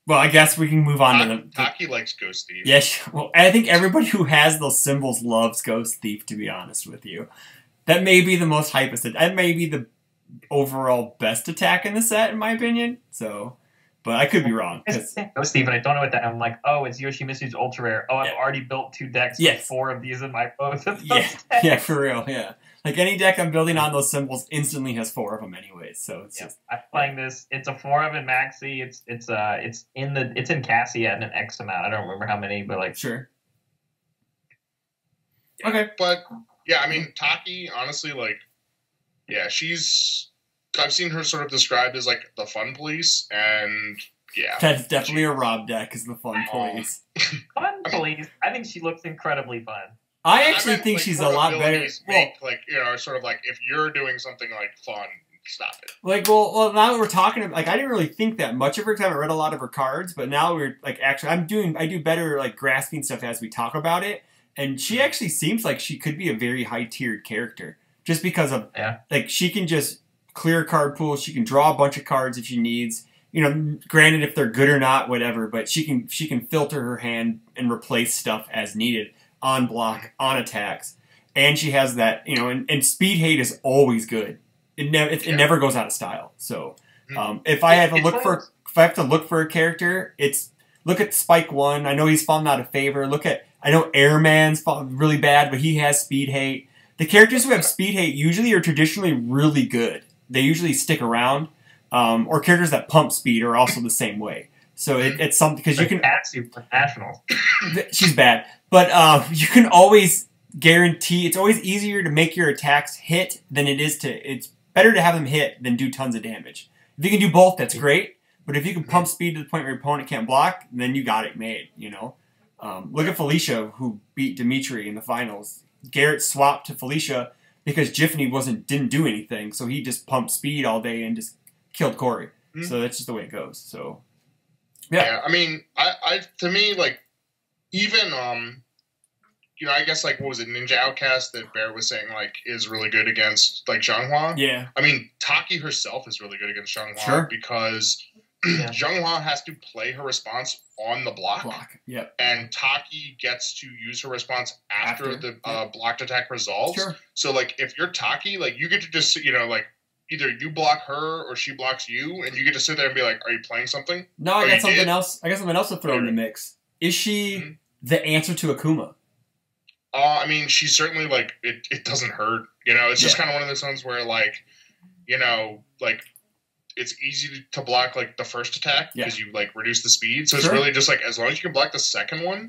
Well, I guess we can move on to the... Taki likes Ghost Thief. Yes. Well, I think everybody who has those symbols loves Ghost Thief, to be honest with you. That may be the most hypest. That may be the overall best attack in the set, in my opinion. So... But I could be wrong. Ghost Thief, and I don't know what that. I'm like, oh, it's Yoshimitsu's Ultra Rare. Oh, I've already built 2 decks with 4 of these in my both of those decks. Yeah, for real, yeah. Like any deck I'm building on those symbols instantly has 4 of them anyways. So it's just I'm playing this. It's a 4 of in Maxi. It's in Cassia and an X amount. I don't remember how many, but like sure. Yeah, okay, but yeah, I mean Taki, honestly, like, yeah, I've seen her sort of described as like the fun police, and yeah, that's definitely a Rob deck is the fun police. Fun police. I think she looks incredibly fun. I actually think like, she's a lot better. Like sort of like if you're doing something like fun, stop it. Like well, now that we're talking about, like I didn't really think that much of her because I haven't read a lot of her cards, but now we're like actually I do better like grasping stuff as we talk about it, and she actually seems like she could be a very high tiered character just because of like she can just clear card pool. She can draw a bunch of cards if she needs. You know, granted if they're good or not, whatever. But she can filter her hand and replace stuff as needed on block, on attacks, and she has that. You know, and speed hate is always good. It never goes out of style. So if I have to look for a character, it's look at Spike 1. I know he's fallen out of favor. I know Airman's really bad, but he has speed hate. The characters who have speed hate usually are traditionally really good. They usually stick around, or characters that pump speed are also the same way. So it's something because you can. National. She's bad, but you can always guarantee. It's always easier to make your attacks hit than it is to. It's better to have them hit than do tons of damage. If you can do both, that's great. But if you can pump speed to the point where your opponent can't block, then you got it made. You know, look at Felicia who beat Dimitri in the finals. Garrett swapped to Felicia. Because Jiffany didn't do anything, so he just pumped speed all day and just killed Corey. So that's just the way it goes. So, yeah. I mean, I to me, like, even you know, I guess like what was it, Ninja Outcast that Bear was saying like is really good against like Zhanghua. Yeah. I mean, Taki herself is really good against Zhanghua because Zhanghua has to play her response on the block. Yep. And Taki gets to use her response after the blocked attack resolves. Sure. So, like, if you're Taki, like, you get to just, you know, like, either you block her or she blocks you, and you get to sit there and be like, are you playing something? No, I got something else. I got something else to throw in the mix. Is she the answer to Akuma? I mean, she's certainly, like, it doesn't hurt. You know, it's just kind of one of those ones where, like, you know, like, it's easy to block like the first attack because you like reduce the speed. So it's really just like as long as you can block the second one,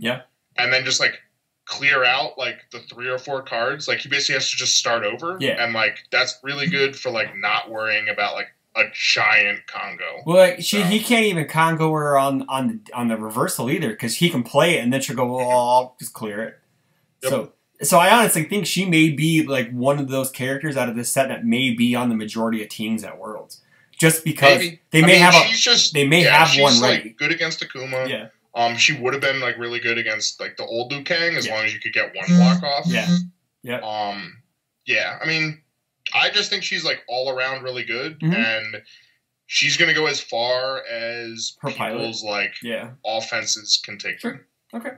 and then just like clear out like the 3 or 4 cards. Like he basically has to just start over, and like that's really good for like not worrying about like a giant Congo. Well, like, he can't even Congo her on the reversal either because he can play it and then she'll go, well, I'll just clear it. Yep. So I honestly think she may be like one of those characters out of this set that may be on the majority of teams at Worlds. just because they may have one ready. Like, good against Akuma. Yeah. She would have been like really good against like the old Liu Kang as long as you could get one block off. Yeah. Yeah. Yeah. I mean, I just think she's like all around really good, and she's gonna go as far as her people's like offenses can take her. Okay.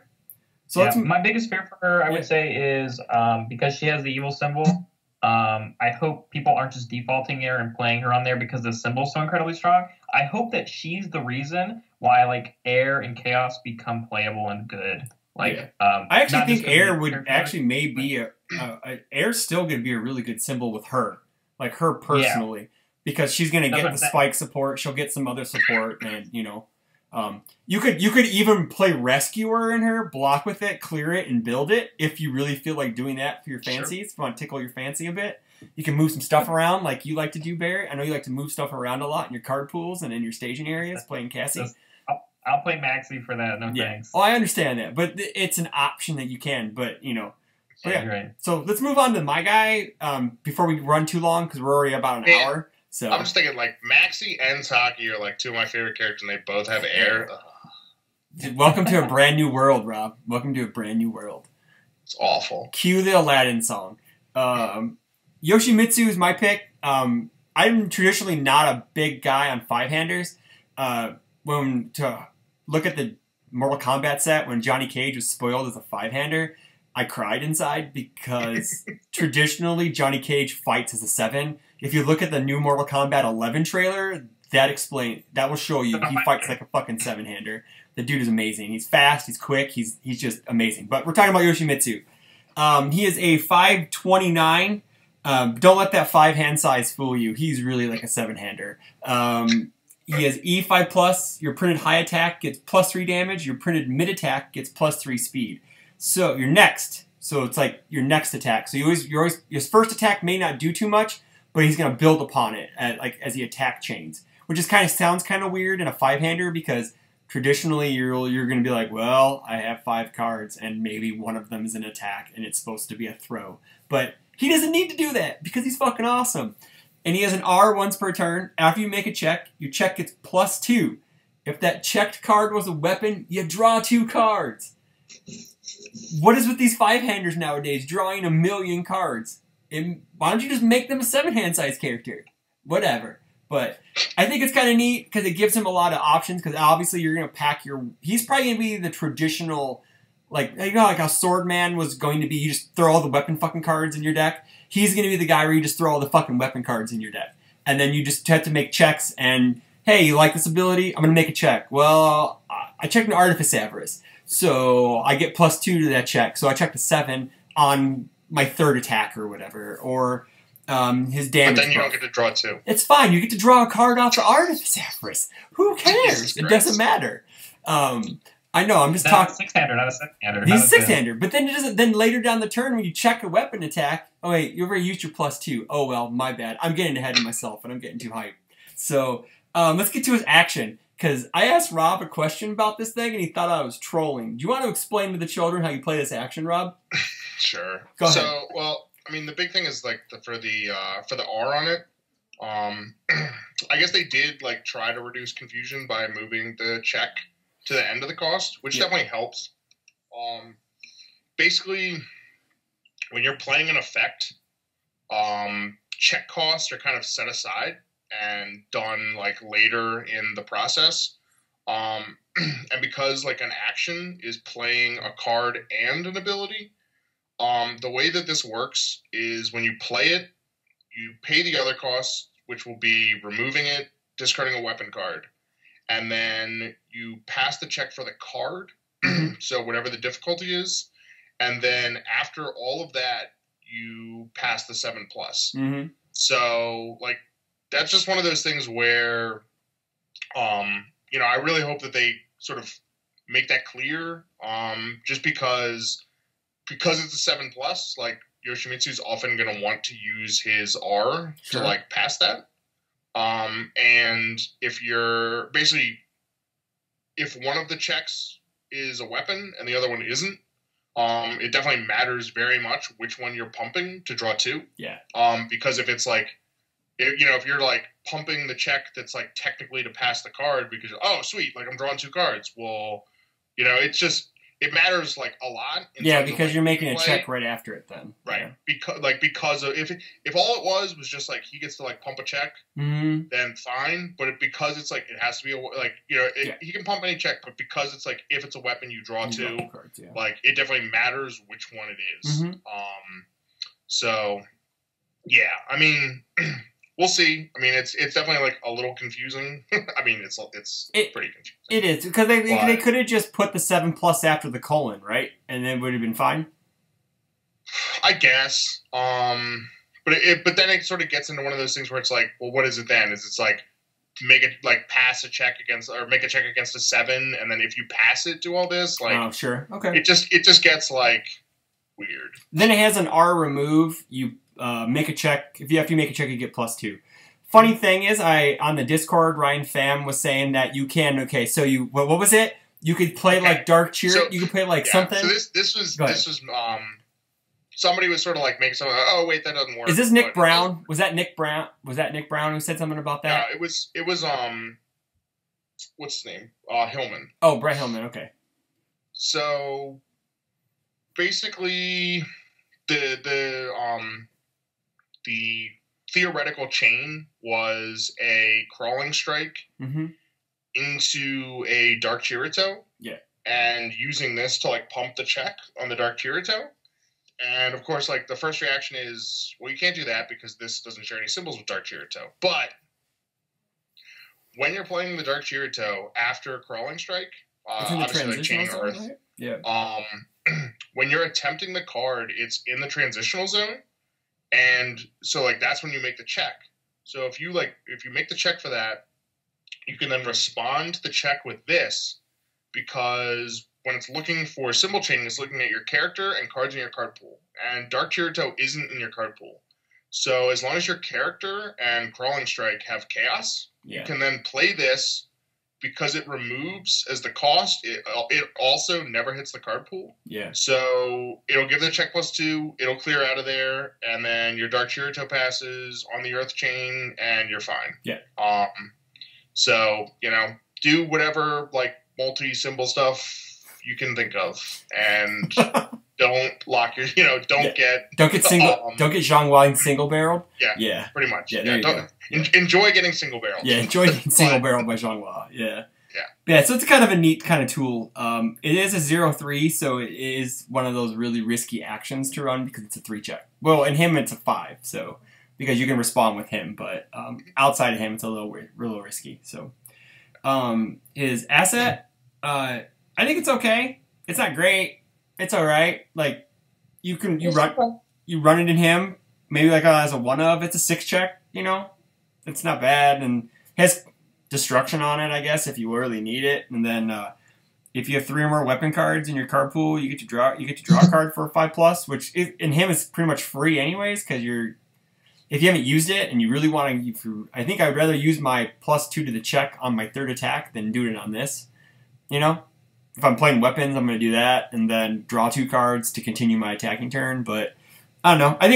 So my biggest fear for her, I would say, is because she has the evil symbol. I hope people aren't just defaulting her and playing her on there because the symbol's so incredibly strong. I hope that she's the reason why like Air and Chaos become playable and good. Like, I actually think Air would actually maybe Air's still going to be a really good symbol with her, like her personally, because she's going to get the spike support. She'll get some other support, and you know, you could even play Rescuer in her, block with it, clear it, and build it if you really feel like doing that for your fancies. If you want to tickle your fancy a bit, you can move some stuff around like you like to do, Barry. I know you like to move stuff around a lot in your card pools and in your staging areas playing Cassie. I'll play Maxi for that. No thanks. Oh, I understand that, but it's an option that you can. But you know, right. So let's move on to my guy before we run too long because we're already about an hour. So I'm just thinking like Maxi and Taki are like two of my favorite characters, and they both have Air. Welcome to a brand new world, Rob. Welcome to a brand new world. It's awful. Cue the Aladdin song. Yoshimitsu is my pick. I'm traditionally not a big guy on five-handers. When to look at the Mortal Kombat set, when Johnny Cage was spoiled as a five-hander, I cried inside because traditionally Johnny Cage fights as a 7. If you look at the new Mortal Kombat 11 trailer, that will show you he fights like a fucking 7-hander. The dude is amazing. He's fast, he's quick, he's just amazing. But we're talking about Yoshimitsu. He is a 5'29". Don't let that 5-hand size fool you. He's really like a 7-hander. He has E5+. Your printed high attack gets +3 damage. Your printed mid attack gets +3 speed. So your next. So it's like your next attack. So his first attack may not do too much, but he's going to build upon it as the attack chains, which is sounds kind of weird in a 5-hander because traditionally you're going to be like, well, I have 5 cards and maybe one of them is an attack and it's supposed to be a throw. But he doesn't need to do that because he's fucking awesome. And he has an R once per turn. After you make a check, your check gets +2. If that checked card was a weapon, you draw 2 cards. What is with these 5-handers nowadays, drawing 1 million cards? Why don't you just make them a 7-hand size character? Whatever. But I think it's kind of neat because it gives him a lot of options because obviously you're going to pack he's probably going to be the traditional, like, you know, like how Swordman was going to be, you just throw all the weapon fucking cards in your deck. He's going to be the guy where you just throw all the fucking weapon cards in your deck. And then you just have to make checks and, hey, you like this ability? I'm going to make a check. Well, I checked an Artifice Avarice. So I get +2 to that check. So I checked a 7 on my 3rd attack or whatever. Or his damage. But then you don't get to draw 2. It's fine. You get to draw a card off the Artifice Avarice. Who cares? It doesn't matter. I know, I'm just talking. He's a 6-hander, not a 7-hander. He's a 6-hander, but then it doesn't. Then later down the turn, when you check a weapon attack, oh wait, you already used your +2. Oh well, my bad. I'm getting ahead of myself, and I'm getting too hyped. So let's get to his action, because I asked Rob a question about this thing, and he thought I was trolling. Do you want to explain to the children how you play this action, Rob? Sure. Go ahead. So, well, I mean, the big thing is like for the R on it. I guess they did like try to reduce confusion by moving the check to the end of the cost, which definitely helps. Basically, when you're playing an effect, check costs are kind of set aside and done like later in the process. And because like an action is playing a card and an ability, the way that this works is when you play it, you pay the other costs, which will be removing it, discarding a weapon card. And then you pass the check for the card, so whatever the difficulty is. And then after all of that, you pass the 7+. Mm-hmm. So, like, that's just one of those things where, you know, I really hope that they sort of make that clear, just because it's a 7+, like, Yoshimitsu's often going to want to use his R to, like, pass that. And if you're basically, if one of the checks is a weapon and the other one isn't, it definitely matters very much which one you're pumping to draw 2. Yeah. Because if it's like, if you're like pumping the check that's like technically to pass the card because oh sweet, like I'm drawing 2 cards. Well, it's just it matters like a lot. Yeah, because like, you're making a check right after it then. Right. Yeah. Because of if all it was just like he gets to like pump a check, then fine. But because it's like it has to be like he can pump any check, but because it's like if it's a weapon you draw 2, cards, like it definitely matters which one it is. So yeah, I mean. We'll see. I mean, it's definitely like a little confusing. I mean, it's pretty confusing. It is because they could have just put the 7+ after the colon, right, and then would have been fine. I guess. But then it sort of gets into one of those things where it's like, well, what is it then? It's like make it like pass a check against or make a check against a 7, and then if you pass it, do all this. Like, oh, sure, okay. It just gets like weird. Then it has an R remove. You. Make a check. If you have to make a check, you get +2. Funny thing is, on the Discord, Ryan Pham was saying that you can. Okay, so what was it? You could play like Dark Cheer. So, you could play like something. So this was somebody was sort of like making something. Oh wait, that doesn't work. Is this Nick Brown? Was that Nick Brown? Was that Nick Brown who said something about that? Yeah, it was what's his name? Hillman. Oh, Brett Hillman. Okay. So basically, the theoretical chain was a crawling strike into a Dark Chirito. Yeah. And using this to like pump the check on the Dark Chirito. And of course, like the first reaction is, well, you can't do that because this doesn't share any symbols with Dark Chirito. But when you're playing the Dark Chirito after a crawling strike, obviously like chain earth. Right? Yeah. When you're attempting the card, it's in the transitional zone. And so, like, that's when you make the check. So if you make the check for that, you can then respond to the check with this because when it's looking for symbol chaining, it's looking at your character and cards in your card pool. And Dark Chirito isn't in your card pool. So as long as your character and Crawling Strike have chaos, you can then play this because it removes as the cost. It also never hits the card pool. Yeah. So it'll give the check +2. It'll clear out of there, and then your Dark Chirito passes on the Earth Chain, and you're fine. Yeah. So do whatever like multi-symbol stuff you can think of, and don't lock your don't get Zhang Wang single barreled. Yeah. Pretty much. Yeah. Enjoy getting single barreled. Yeah. Enjoy getting single barreled by Zhang Wang. Yeah. So it's kind of a neat kind of tool. It is a 0-3, so it is one of those really risky actions to run because it's a 3 check. Well, in him it's a 5, so because you can respond with him, but outside of him it's a little risky. So his asset, I think it's okay. It's not great. It's all right. Like you run it in him. Maybe like as a 1-of. It's a 6 check. It's not bad and has destruction on it. I guess if you really need it. And then if you have 3 or more weapon cards in your card pool, you get to draw a card for a 5+, which in him is pretty much free anyways because if you haven't used it and you really want to, I think I'd rather use my +2 to the check on my 3rd attack than do it on this. If I'm playing weapons, I'm going to do that and then draw 2 cards to continue my attacking turn. But I don't know. I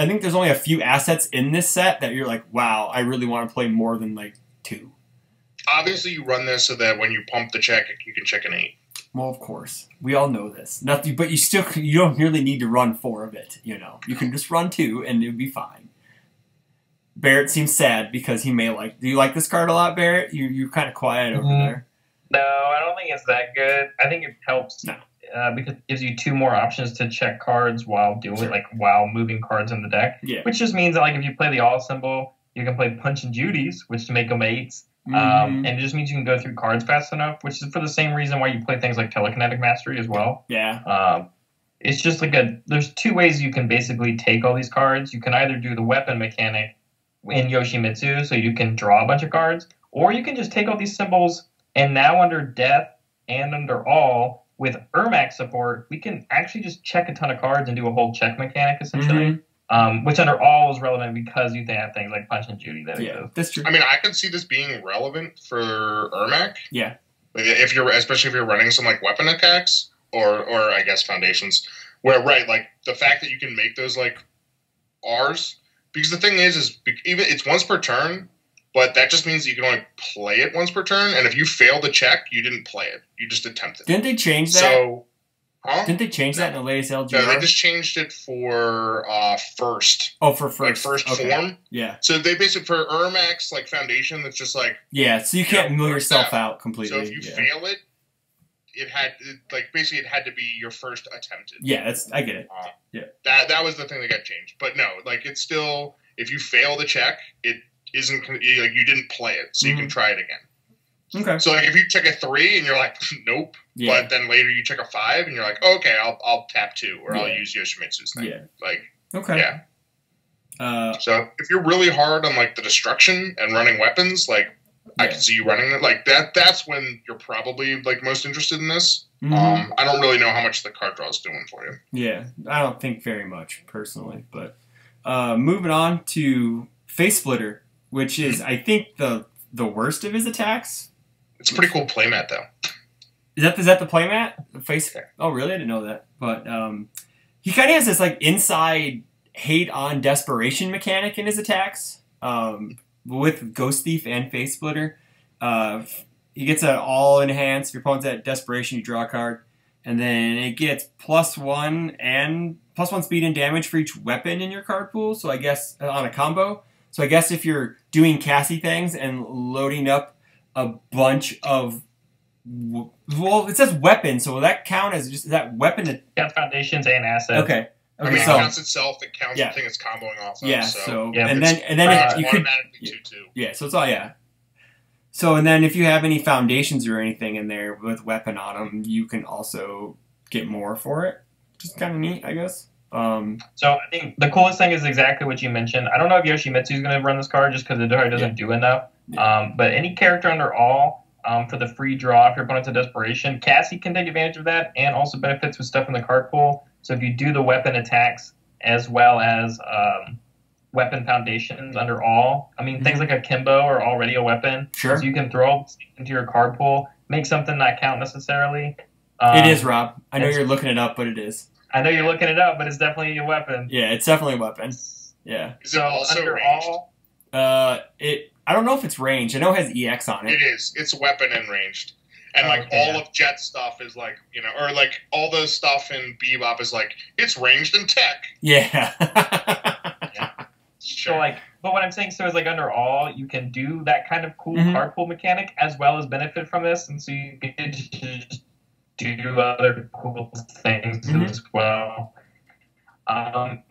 think there's only a few assets in this set that you're like, wow, I really want to play more than like 2. Obviously, you run this so that when you pump the check, you can check an 8. Well, of course, we all know this. Nothing, but you don't really need to run 4 of it. You can just run 2 and it'll be fine. Barrett seems sad because he may like. Do you like this card a lot, Barrett? You're kind of quiet over there. No, I don't think it's that good. I think it helps because it gives you 2 more options to check cards while while moving cards in the deck. Yeah. Which just means that if you play the all symbol, you can play Punch and Judy's, which to make them 8s. And it just means you can go through cards fast enough, which is for the same reason why you play things like Telekinetic Mastery as well. Yeah. It's just there's 2 ways you can basically take all these cards. You can either do the weapon mechanic in Yoshimitsu, so you can draw a bunch of cards, or you can just take all these symbols, and now under Death and under All, with Ermac support, we can actually just check a ton of cards and do a whole check mechanic, essentially. Which under All is relevant because you have things like Punch and Judy that exist. That's true. I mean, I could see this being relevant for Ermac. Yeah. Especially if you're running some like weapon attacks or I guess foundations, where like the fact that you can make those like R's because the thing is even it's once per turn, but that just means you can only play it once per turn. And if you fail the check, you didn't play it. You just attempted. Didn't they change that? So, didn't they change that in the latest LGR? No, they just changed it for first. Oh, for first. Like first form. Yeah. So they basically for Ermax like foundation, that's just like so you can't mill yourself out completely. So if you fail it, it had to be your first attempted. Yeah, I get it. That was the thing that got changed. But no, like it's still if you fail the check, it isn't like you didn't play it, so you can try it again. Okay. So like if you check a 3 and you're like nope, but then later you check a 5 and you're like okay, I'll tap 2 or I'll use Yoshimitsu's thing. Yeah. Like okay. Yeah. So if you're really hard on like the destruction and running weapons, like I can see you running it like that. That's when you're probably like most interested in this. I don't really know how much the card draw is doing for you. Yeah, I don't think very much personally. But moving on to Face Splitter, which is I think the worst of his attacks. It's a pretty cool playmat though. Is that the playmat? The face? Oh, really? I didn't know that. But he kind of has this like inside hate on desperation mechanic in his attacks. With Ghost Thief and Face Splitter, he gets an all enhanced. If your opponent's at desperation, you draw a card, and then it gets +1 and +1 speed and damage for each weapon in your card pool. So I guess on a combo. So I guess if you're doing Cassie things and loading up a bunch of it says weapon, so will that count as just that weapon? It counts foundations and assets. Okay. I mean, it counts itself. It counts the thing it's comboing off of. Yeah. So and then you could automatically 2/2. Yeah. So it's all So and then if you have any foundations or anything in there with weapon on them, you can also get more for it. Which is kind of neat, I guess. So I think the coolest thing is exactly what you mentioned. I don't know if Yoshimitsu is going to run this card just because it doesn't do enough. But any character under all for the free draw if your opponent's a desperation, Cassie can take advantage of that and also benefits with stuff in the card pool. So if you do the weapon attacks as well as weapon foundations under all, I mean things like a Kimbo are already a weapon. Sure. So you can throw into your card pool, make something not count necessarily. It is, Rob. I know you're looking it up, but it is. I know you're looking it up, but it's definitely a weapon. Yeah, it's definitely a weapon. Yeah. Is it also under ranged? all, I don't know if it's ranged. I know it has EX on it. It is. It's weapon and ranged. And like all of Jet stuff is like, or like all the stuff in Bebop is like, it's ranged in tech. Yeah. Sure. So like, but what I'm saying is like under all, you can do that kind of cool card pool mechanic as well as benefit from this. And so you can just do other cool things as well.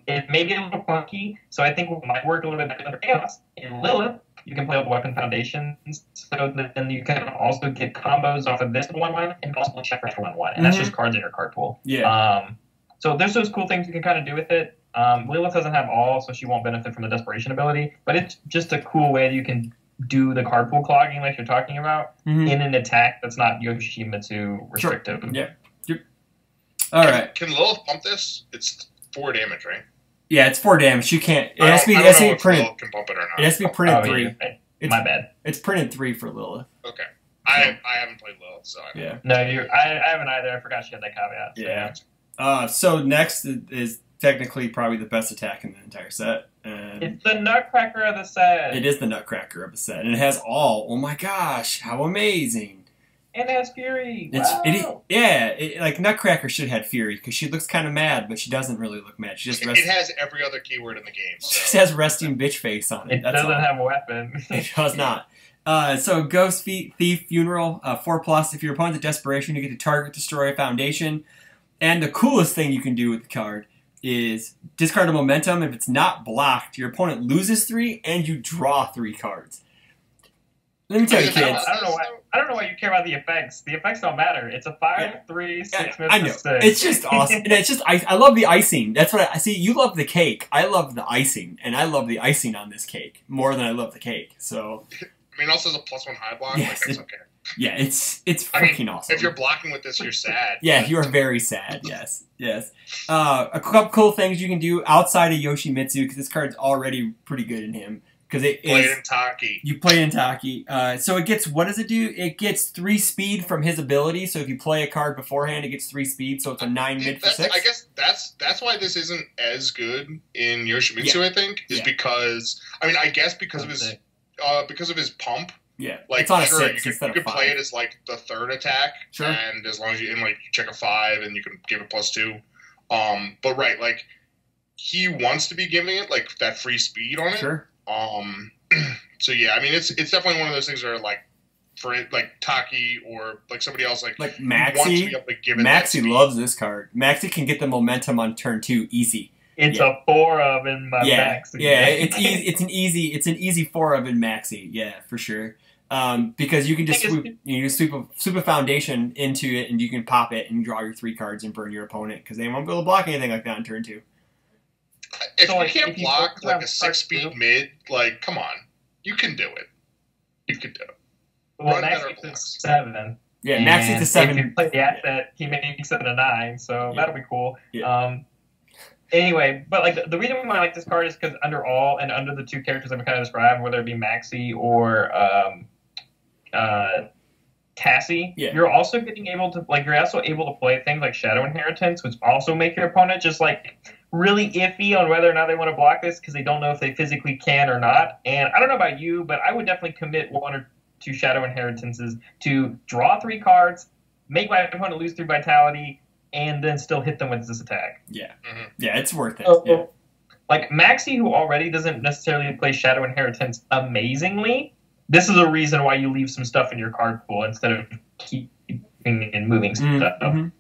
It may be a little clunky, so I think it might work a little bit better under Chaos. In Lilith, you can play with weapon foundations, so that then you can also get combos off of this 1/1 and also check for 1/1, and that's just cards in your card pool. Yeah. So there's those cool things you can kind of do with it. Lilith doesn't have all, so she won't benefit from the desperation ability, but it's just a cool way that you can do the card pool clogging like you're talking about in an attack that's not Yoshimitsu restrictive. Sure. Yeah. Yep. All right. Can Lilith pump this? It's 4 damage, right? Yeah, it's 4 damage. You can't. It has to be printed. Can pump it or not. It has to be printed 3. My bad. It's printed 3 for Lilith. Okay. I haven't played Lilith, so I don't know. No, I haven't either. I forgot she had that caveat. So yeah. So next is technically probably the best attack in the entire set. And it's the Nutcracker of the set. It is the Nutcracker of the set, and it has all. Oh my gosh, how amazing! And it has Fury. Like Nutcracker should have had Fury because she looks kind of mad, but she doesn't really look mad. She just it has every other keyword in the game. So. She just has resting bitch face on it. It doesn't have a weapon. It does not. So Ghost Thief Funeral 4+. If your opponent's at desperation, you get to target, destroy a foundation, and the coolest thing you can do with the card is discard a momentum. If it's not blocked, your opponent loses 3 and you draw 3 cards. Let me tell you, kids. I don't know why you care about the effects. The effects don't matter. It's a 5, 3, 6, I know. 6. It's just awesome. And it's just I love the icing. That's what I see. You love the cake. I love the icing, and I love the icing on this cake more than I love the cake. So I mean, it also has a +1 high block. Yes, that's okay. Yeah, it's freaking awesome. If you're blocking with this, you're sad. Yeah, you are very sad. Yes. A couple cool things you can do outside of Yoshimitsu because this card's already pretty good in him. Because it play it in Taki. You play it in Taki. So it gets, what does it do? It gets 3 speed from his ability. So if you play a card beforehand, it gets 3 speed. So it's a 9 mid for 6. I guess that's why this isn't as good in Yoshimitsu. I think is because I guess because of his pump. Yeah, like it's on a sure 6 you instead could of 5. play it as like the third attack, sure. And as long as you check a 5 and you can give it +2. But right, like he wants to be giving it like that free speed on it. Sure. So yeah, I mean it's definitely one of those things where like for it, like Taki or like somebody else like Maxi. Wants to be able to give it Maxi loves this card. Maxi can get the momentum on turn 2 easy. It's a 4 of in my Maxi. Yeah, it's easy. It's an easy 4 of in Maxi. Yeah, for sure. Because you can just swoop a foundation into it, and you can pop it and draw your 3 cards and burn your opponent because they won't be able to block anything like that on turn 2. If you can't block like a 6-speed mid, like come on, you can do it. You can do it. Well, Maxi's is 7. Yeah, Maxi's is 7. If you play the asset, he makes it a 9, so that'll be cool. Yeah. Anyway, but like the reason why I like this card is because under the 2 characters I'm kind of described, whether it be Maxi or Cassie, you're also able to play things like Shadow Inheritance, which also make your opponent just like really iffy on whether or not they want to block this because they don't know if they physically can or not. And I don't know about you, but I would definitely commit 1 or 2 Shadow Inheritances to draw 3 cards, make my opponent lose 3 vitality, and then still hit them with this attack. Yeah. Yeah, it's worth it. Like Maxi, who already doesn't necessarily play Shadow Inheritance amazingly, this is a reason why you leave some stuff in your card pool instead of keeping and moving stuff.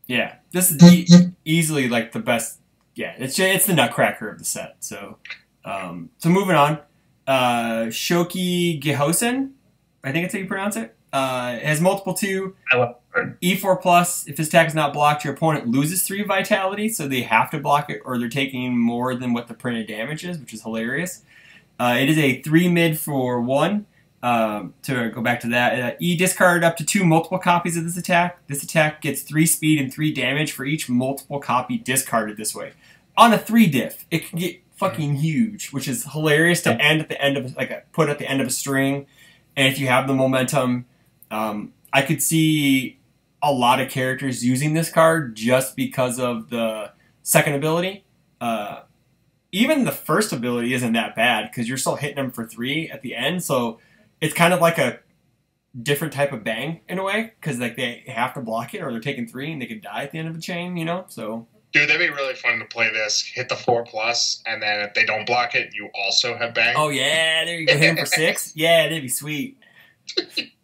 Yeah, this is easily like the best. Yeah, it's the nutcracker of the set. So, so moving on, Shoki Gehosen, I think that's how you pronounce it. It has multiple 2. I love it. E4+, if his attack is not blocked, your opponent loses 3 vitality, so they have to block it, or they're taking more than what the printed damage is, which is hilarious. It is a 3 mid for 1. To go back to that, discard up to 2 multiple copies of this attack. This attack gets 3 speed and 3 damage for each multiple copy discarded this way. On a 3 diff, it can get fucking huge, which is hilarious to end at the end of put at the end of a string. And if you have the momentum, I could see a lot of characters using this card just because of the second ability. Even the first ability isn't that bad because you're still hitting them for 3 at the end, so it's kind of like a different type of bang in a way because like they have to block it or they're taking 3 and they could die at the end of the chain, you know. So dude, that'd be really fun to play this. Hit the 4+, and then if they don't block it, you also have bang. Oh yeah, there you go. Hit him for 6. Yeah, that'd be sweet.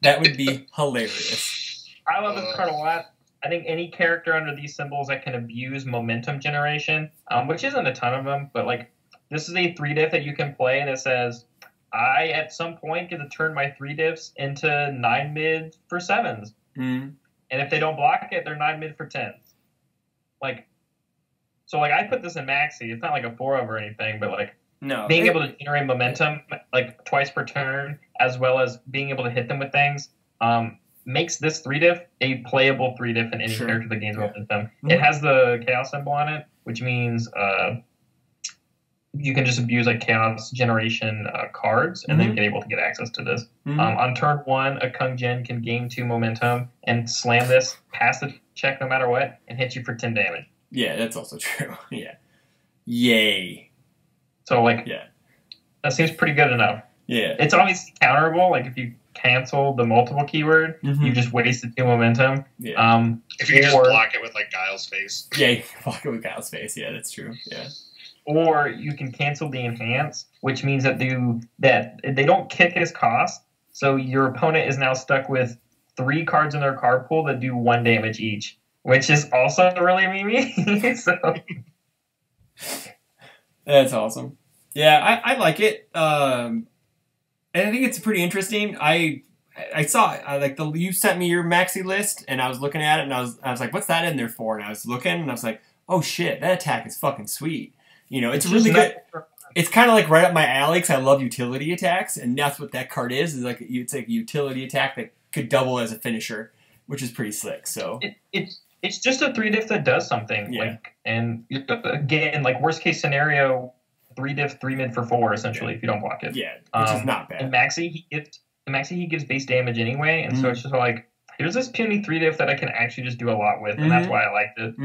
That would be hilarious. I love this card a lot. I think any character under these symbols that can abuse momentum generation, which isn't a ton of them, but like this is a 3 diff that you can play that says, I at some point get to turn my 3 diffs into 9 mid for 7s. And if they don't block it, they're 9 mid for 10s. So I put this in Maxi. It's not like a 4 of or anything, but like being able to generate momentum like twice per turn, as well as being able to hit them with things, makes this 3 diff a playable 3 diff in any character that gains momentum. It has the chaos symbol on it, which means you can just abuse like chaos generation cards and then get able to get access to this. On turn 1, a Kung Jin can gain 2 momentum and slam this, pass the check no matter what, and hit you for 10 damage. Yeah, that's also true. Yeah. Yay. So that seems pretty good enough. Yeah. It's obviously counterable. Like if you cancel the multiple keyword, you just wasted 2 momentum. Yeah. If you just block it with like Guile's face. Yeah, you can block it with Guile's face. Yeah, that's true. Yeah. Or you can cancel the enhance, which means that they don't kick his cost. So your opponent is now stuck with 3 cards in their card pool that do 1 damage each, which is also really memey. So that's awesome. Yeah, I like it. And I think it's pretty interesting. I saw you sent me your Maxi list, and I was looking at it, and I was like, what's that in there for? And I was looking, and I was like, oh shit, that attack is fucking sweet. You know, it's really good. It's kind of like right up my alley because I love utility attacks, and that's what that card is. It's like a utility attack that could double as a finisher, which is pretty slick. So it's just a 3 diff that does something. Yeah. And again, like worst case scenario, 3 diff 3 mid for 4 essentially if you don't block it. Yeah, which is not bad. And Maxi he gives base damage anyway, and so it's just like here's this puny 3-diff that I can actually just do a lot with, and that's why I liked it.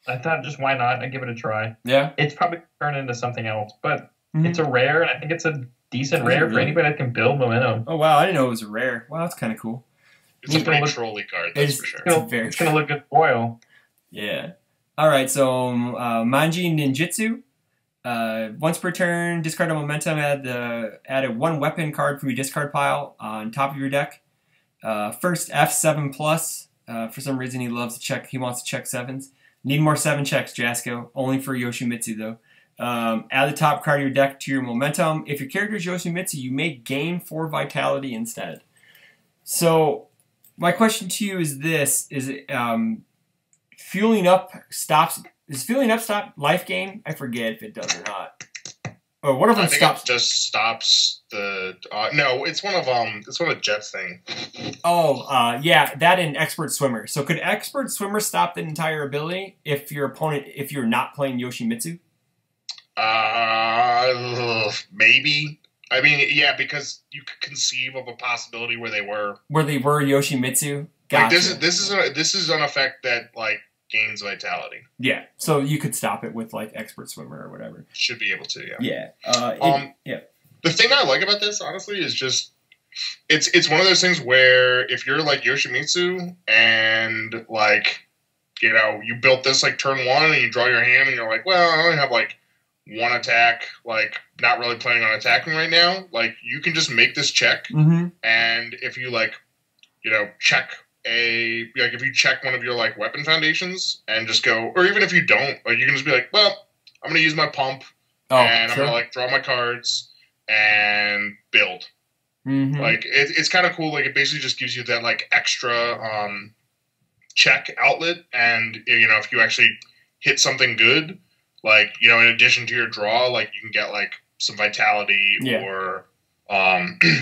I thought, just why not? I'd give it a try. Yeah. It's probably turned into something else, but it's a rare, and I think it's a decent rare for anybody that can build momentum. Oh, wow. I didn't know it was a rare. Wow, that's kind of cool. It's a pretty trolly card, that's for sure. It's going to look good foil. Yeah. All right, so Manji Ninjutsu. Once per turn, discard a momentum, add a 1 weapon card from your discard pile on top of your deck. First F7 plus. For some reason, he wants to check 7s. Need more 7 checks, Jasko. Only for Yoshimitsu, though. Add the top card of your deck to your momentum. If your character is Yoshimitsu, you may gain 4 vitality instead. So, my question to you is this: fueling up stops? Does fueling up stop life gain? I forget if it does or not. Or what if it stops? It just stops the. No, it's one of Jet's thing. Oh, yeah, that and Expert Swimmer. So could Expert Swimmer stop the entire ability if you're not playing Yoshimitsu? Maybe. I mean, yeah, because you could conceive of a possibility where they were Yoshimitsu. Gotcha. Like this is an effect that like gains vitality. Yeah, so you could stop it with like Expert Swimmer or whatever. Should be able to, yeah. Yeah. The thing I like about this, honestly, is just it's one of those things where if you're like Yoshimitsu and like you built this like turn 1 and you draw your hand and you're like, well, I only have like 1 attack, like not really planning on attacking right now. Like you can just make this check, and if you like, check. If you check one of your like weapon foundations and just go, or even if you don't, like you can just be like, well, I'm gonna use my pump I'm gonna like draw my cards and build. Like it's kind of cool. Like it basically just gives you that like extra check outlet, and if you actually hit something good, like in addition to your draw, like you can get like some vitality or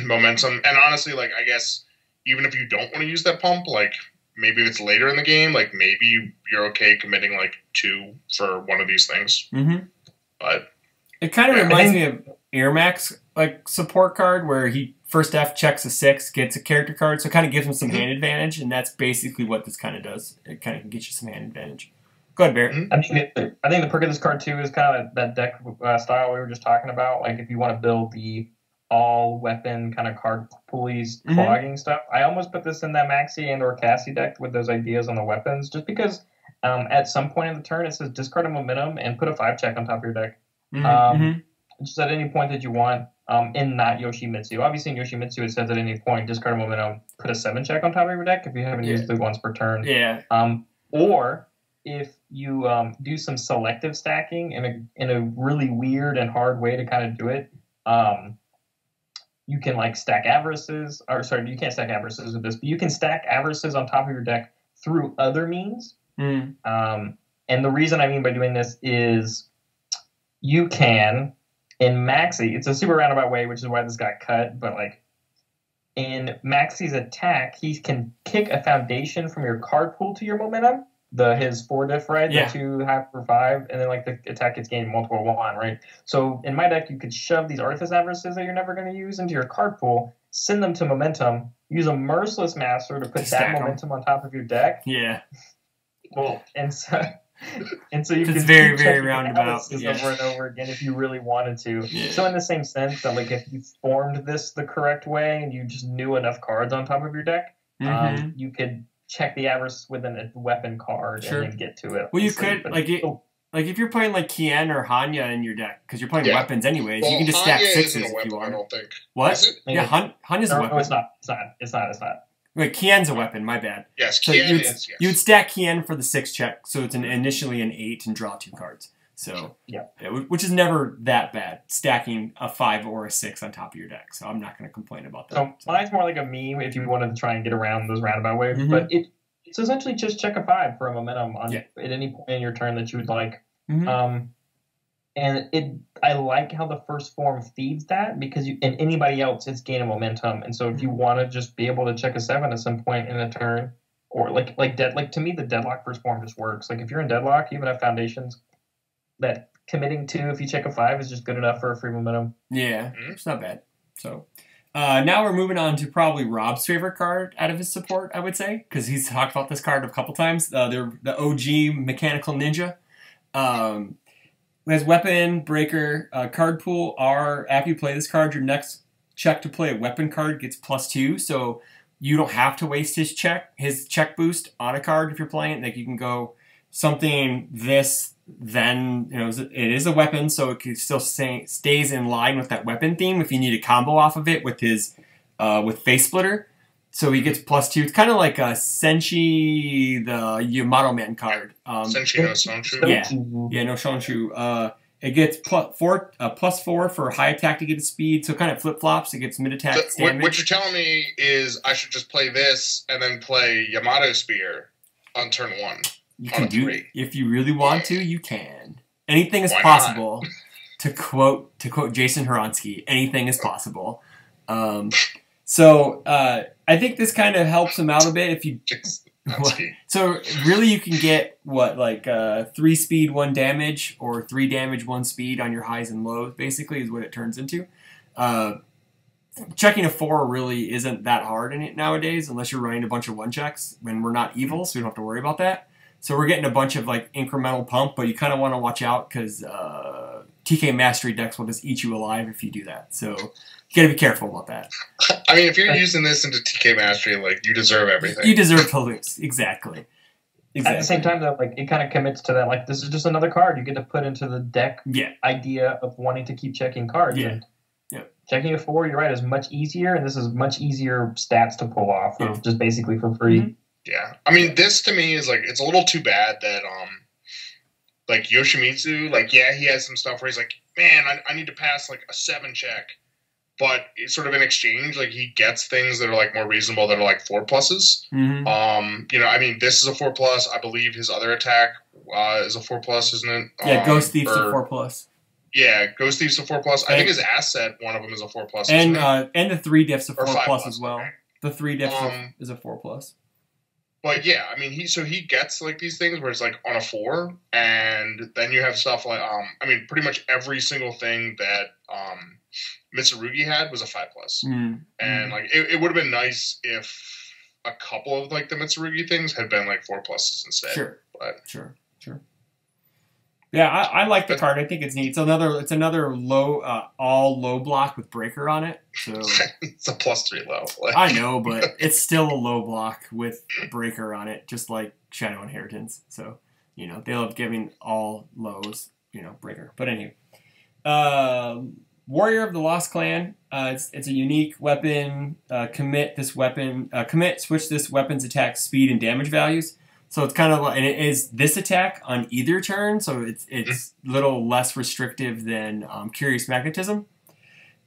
momentum. And honestly, like I guess. Even if you don't want to use that pump, like maybe if it's later in the game, like maybe you're okay committing like 2 for one of these things. But it kind of reminds me of Airmax like support card where he first F checks a 6, gets a character card, so it kind of gives him some hand advantage, and that's basically what this kind of does. It kind of can get you some hand advantage. Go ahead, Barrett. I think the perk of this card too is kind of that deck style we were just talking about. Like if you want to build the all weapon kind of card pulleys clogging stuff. I almost put this in that Maxi and or Cassie deck with those ideas on the weapons, just because at some point in the turn it says discard a momentum and put a 5 check on top of your deck. Just at any point that you want, in not Yoshimitsu. Obviously in Yoshimitsu it says at any point discard a momentum, put a 7 check on top of your deck if you haven't used it once per turn. Yeah. Or if you do some selective stacking in a really weird and hard way to kind of do it, you can like stack avarices, you can't stack avarices with this, but you can stack avarices on top of your deck through other means. And the reason I mean by doing this is you can, in Maxi, it's a super roundabout way, which is why this got cut, but like in Maxi's attack, he can kick a foundation from your card pool to your momentum. His 4 diff, right? The 2 half for 5, and then like the attack gets gained multiple 1, right? So in my deck, you could shove these Arthas avarices that you're never going to use into your card pool, send them to momentum, use a Merciless Master to put that momentum on top of your deck. Yeah. Well, and so you can very, very roundabout over and over again if you really wanted to. Yeah. So in the same sense that like if you formed this the correct way and you just knew enough cards on top of your deck, you could check the avarice with a weapon card and then get to it. Well, you could, like if you're playing like Kien or Hanya in your deck, because you're playing weapons anyways, you can just stack 6s if you want. I don't think. What? Is it? Yeah, Hanya's a weapon. No, it's not. Wait, Kien's a weapon, my bad. Yes, so Kien is, yes. You would stack Kien for the 6 check, so it's initially an 8 and draw 2 cards. So, which is never that bad, stacking a 5 or a 6 on top of your deck. So I'm not going to complain about that. So mine's more like a meme if you wanted to try and get around those roundabout ways. But it's essentially just check a 5 for a momentum at any point in your turn that you would like. And I like how the first form feeds that because and anybody else, it's gain a momentum. And so if you want to just be able to check a 7 at some point in a turn, or like to me, the deadlock first form just works. Like if you're in deadlock, you even have foundations that committing to if you check a 5 is just good enough for a free momentum. Yeah, it's not bad. So, Now we're moving on to probably Rob's favorite card out of his support, I would say, because he's talked about this card a couple times. They're the OG Mechanical Ninja. It has weapon, breaker, card pool R. After you play this card, your next check to play a weapon card gets +2, so you don't have to waste his check boost on a card if you're playing it. Like you can go something this, then it is a weapon, so it can still stays in line with that weapon theme if you need a combo off of it with his with Face Splitter. So he gets +2. It's kind of like a Senshi, the Yamato Man card. Senshi no Shonshu. Yeah, no Shonshu. It gets +4 for high attack to get its speed, so it kind of flip-flops. It gets mid-attack damage. What you're telling me is I should just play this and then play Yamato Spear on turn 1. You can do it. If you really want to, you can. Anything is possible. To quote Jason Haransky, anything is possible. So I think this kind of helps him out a bit if you. So really, you can get what, like 3 speed, 1 damage, or 3 damage, 1 speed on your highs and lows. Basically, is what it turns into. Checking a 4 really isn't that hard in it nowadays, unless you're running a bunch of 1-checks. When we're not evil, so we don't have to worry about that. So we're getting a bunch of like incremental pump, but you kind of want to watch out because TK Mastery decks will just eat you alive if you do that. So you got to be careful about that. I mean, if you're using this into TK Mastery, like, you deserve everything. You deserve to lose. Exactly. At the same time, though, like, it kind of commits to that. Like, this is just another card you get to put into the deck idea of wanting to keep checking cards. Yeah. And checking a 4, you're right, is much easier, and this is much easier stats to pull off, just basically for free. Mm-hmm. Yeah. I mean, this to me is, like, it's a little too bad that, like, Yoshimitsu, like, yeah, he has some stuff where he's like, man, I need to pass, like, a 7 check. But it's sort of in exchange, like, he gets things that are, like, more reasonable that are, like, 4+. Mm-hmm. I mean, this is a 4+. I believe his other attack is a 4+, isn't it? Yeah, Ghost Thief's a 4+. Yeah, Ghost Thief's a 4+. I think his asset, one of them is a 4+. And the 3 diff's a 4+ as well. Okay. The 3 diff is a 4+. But yeah, I mean, he gets like these things where it's like on a 4, and then you have stuff like I mean, pretty much every single thing that Mitsurugi had was a 5+. And like it would have been nice if a couple of like the Mitsurugi things had been like 4+ instead. Sure, but sure. Yeah, I like the card. I think it's neat. It's another low, all low block with breaker on it. So it's a +3 low. Like. I know, but it's still a low block with breaker on it, just like Shadow Inheritance. So they love giving all lows, breaker. But anyway, Warrior of the Lost Clan. It's a unique weapon. Commit, switch this weapon's attack speed and damage values. So it's kind of like, and it is this attack on either turn, so it's a little less restrictive than Curious Magnetism.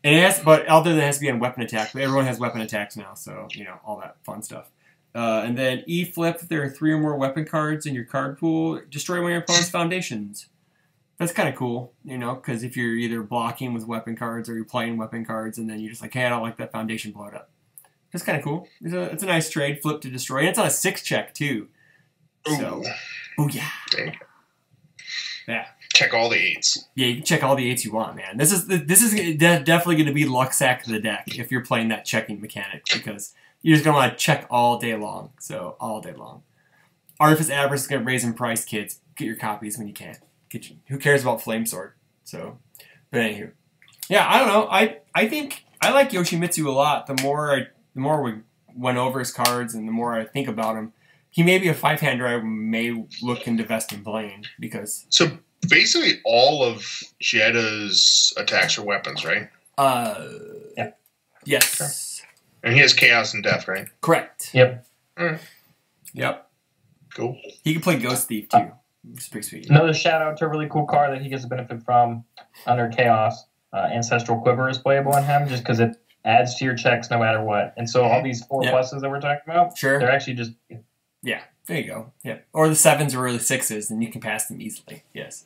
And but other than it has to be on weapon attack, but everyone has weapon attacks now, so all that fun stuff. And then E flip, if there are 3 or more weapon cards in your card pool, destroy one of your opponent's foundations. That's kind of cool, because if you're either blocking with weapon cards or you're playing weapon cards, and then you're just like, hey, I don't like that foundation, blow it up. That's kind of cool. It's a nice trade, flip to destroy, and it's on a 6 check too. So, yeah. Yeah. Check all the 8s. Yeah, you can check all the 8s you want, man. This is definitely going to be luck sack the deck if you're playing that checking mechanic, because you're just going to want to check all day long. So, all day long. Artifice Avarice is going to raise in price, kids. Get your copies when you can. Who cares about Flame Sword? So, but anywho. Yeah, I don't know. I think I like Yoshimitsu a lot. The more we went over his cards and the more I think about him, he may be a 5-hander I may look and invest in playing, because... So, basically all of Jetta's attacks are weapons, right? Yeah. Yes. Sure. And he has Chaos and Death, right? Correct. Yep. Yep. Cool. He can play Ghost Thief, too. It's pretty sweet. Another shout-out to a really cool card that he gets a benefit from under Chaos. Ancestral Quiver is playable on him, just because it adds to your checks no matter what. And so all these 4+ that we're talking about, they're actually just... Yeah, there you go. Yeah, or the 7s or the 6s, and you can pass them easily. Yes.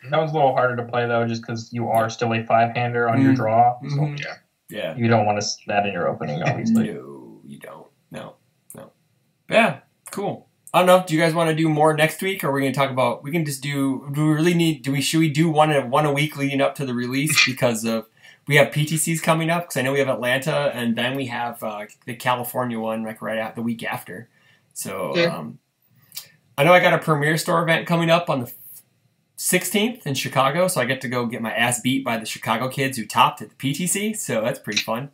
That one's a little harder to play though, just because you are still a 5-hander on your draw. So yeah. You don't want that in your opening, obviously. No, you don't. No. Yeah, cool. I don't know. Do you guys want to do more next week, or are we going to talk about? We can just do. Do we really need? Should we do one a week leading up to the release, because of we have PTCs coming up because I know we have Atlanta, and then we have the California one like right at the week after. So I know I got a Premier Store event coming up on the 16th in Chicago, so I get to go get my ass beat by the Chicago kids who topped at the PTC. So that's pretty fun.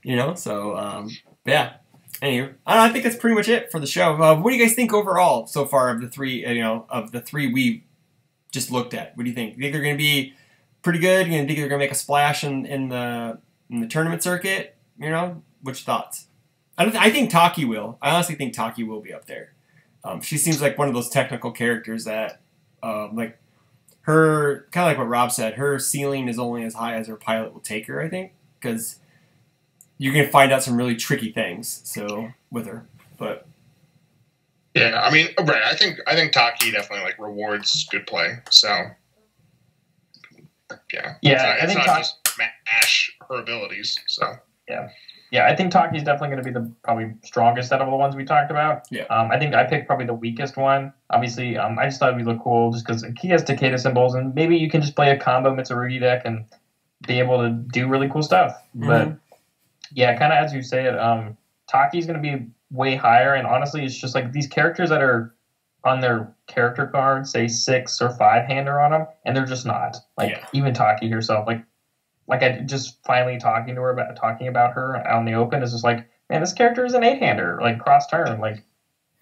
You know, so yeah. Anyway, I think that's pretty much it for the show. What do you guys think overall so far of the three? Of the three we just looked at. What do you think? You think they're going to be pretty good? You think they're going to make a splash in the tournament circuit? You know, which thoughts? I think Taki will. I honestly think Taki will be up there. She seems like one of those technical characters that, like her, kind of like what Rob said. Her ceiling is only as high as her pilot will take her. I think because you're going to find out some really tricky things. So with her, but yeah, I mean, right. I think Taki definitely like rewards good play. So yeah, it's not just mash her abilities. So yeah, I think Taki's definitely going to be the probably strongest out of all the ones we talked about. Yeah, I think I picked probably the weakest one. Obviously, I just thought it'd be look cool just because he has Takeda symbols, and maybe you can just play a combo Mitsurugi deck and be able to do really cool stuff. Mm-hmm. But yeah, kind of as you say it, Taki's going to be way higher, and honestly, it's just like these characters that are on their character card, say 6 or 5-hander on them, and they're just not. Even Taki herself, like I just finally talking about her out in the open is just like, man, this character is an 8-hander, like cross turn. Like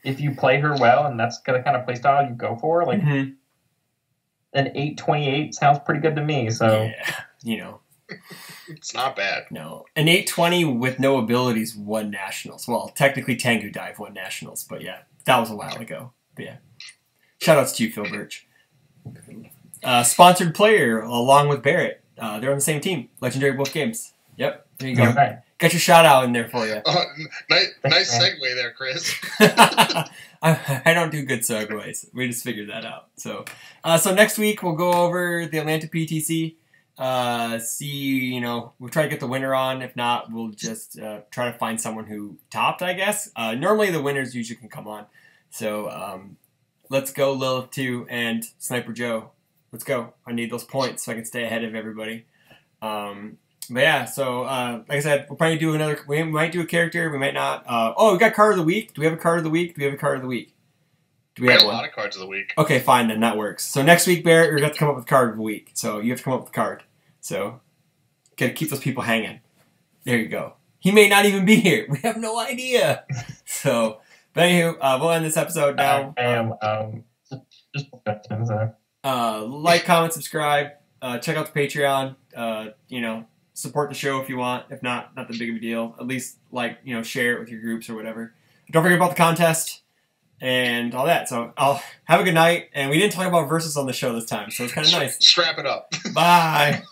if you play her well, and that's the kind of play style you go for, like an 8/28 sounds pretty good to me. So yeah, you know. It's not bad. No. An 8/20 with no abilities won Nationals. Well, technically Tengu Dive won Nationals, but yeah, that was a while ago. But yeah. Shoutouts to you, Phil Birch. Sponsored player along with Barrett. They're on the same team. Legendary Wolf Games. Yep. There you go. Right. Got your shout out in there for you. Nice segue there, Chris. I don't do good segues. We just figured that out. So next week we'll go over the Atlanta PTC. We'll try to get the winner on. If not, we'll just try to find someone who topped, I guess. Normally the winners usually can come on. So let's go, Lilith 2 and Sniper Joe. Let's go. I need those points so I can stay ahead of everybody. But yeah, so like I said, we'll probably do another. We might do a character. We might not. We got card of the week. Do we have a card of the week? Do we have a card of the week? Do we have a lot of cards of the week? Okay, fine then. That works. So next week, Barrett, you're going to have to come up with card of the week. So you have to come up with a card. So gotta keep those people hanging. There you go. He may not even be here. We have no idea. So, but anywho, we'll end this episode now. Like, comment, subscribe. Check out the Patreon. Support the show if you want. If not that big of a deal. At least share it with your groups or whatever. Don't forget about the contest and all that. So I'll have a good night. And we didn't talk about verses on the show this time, so it's kind of nice. Strap it up. Bye.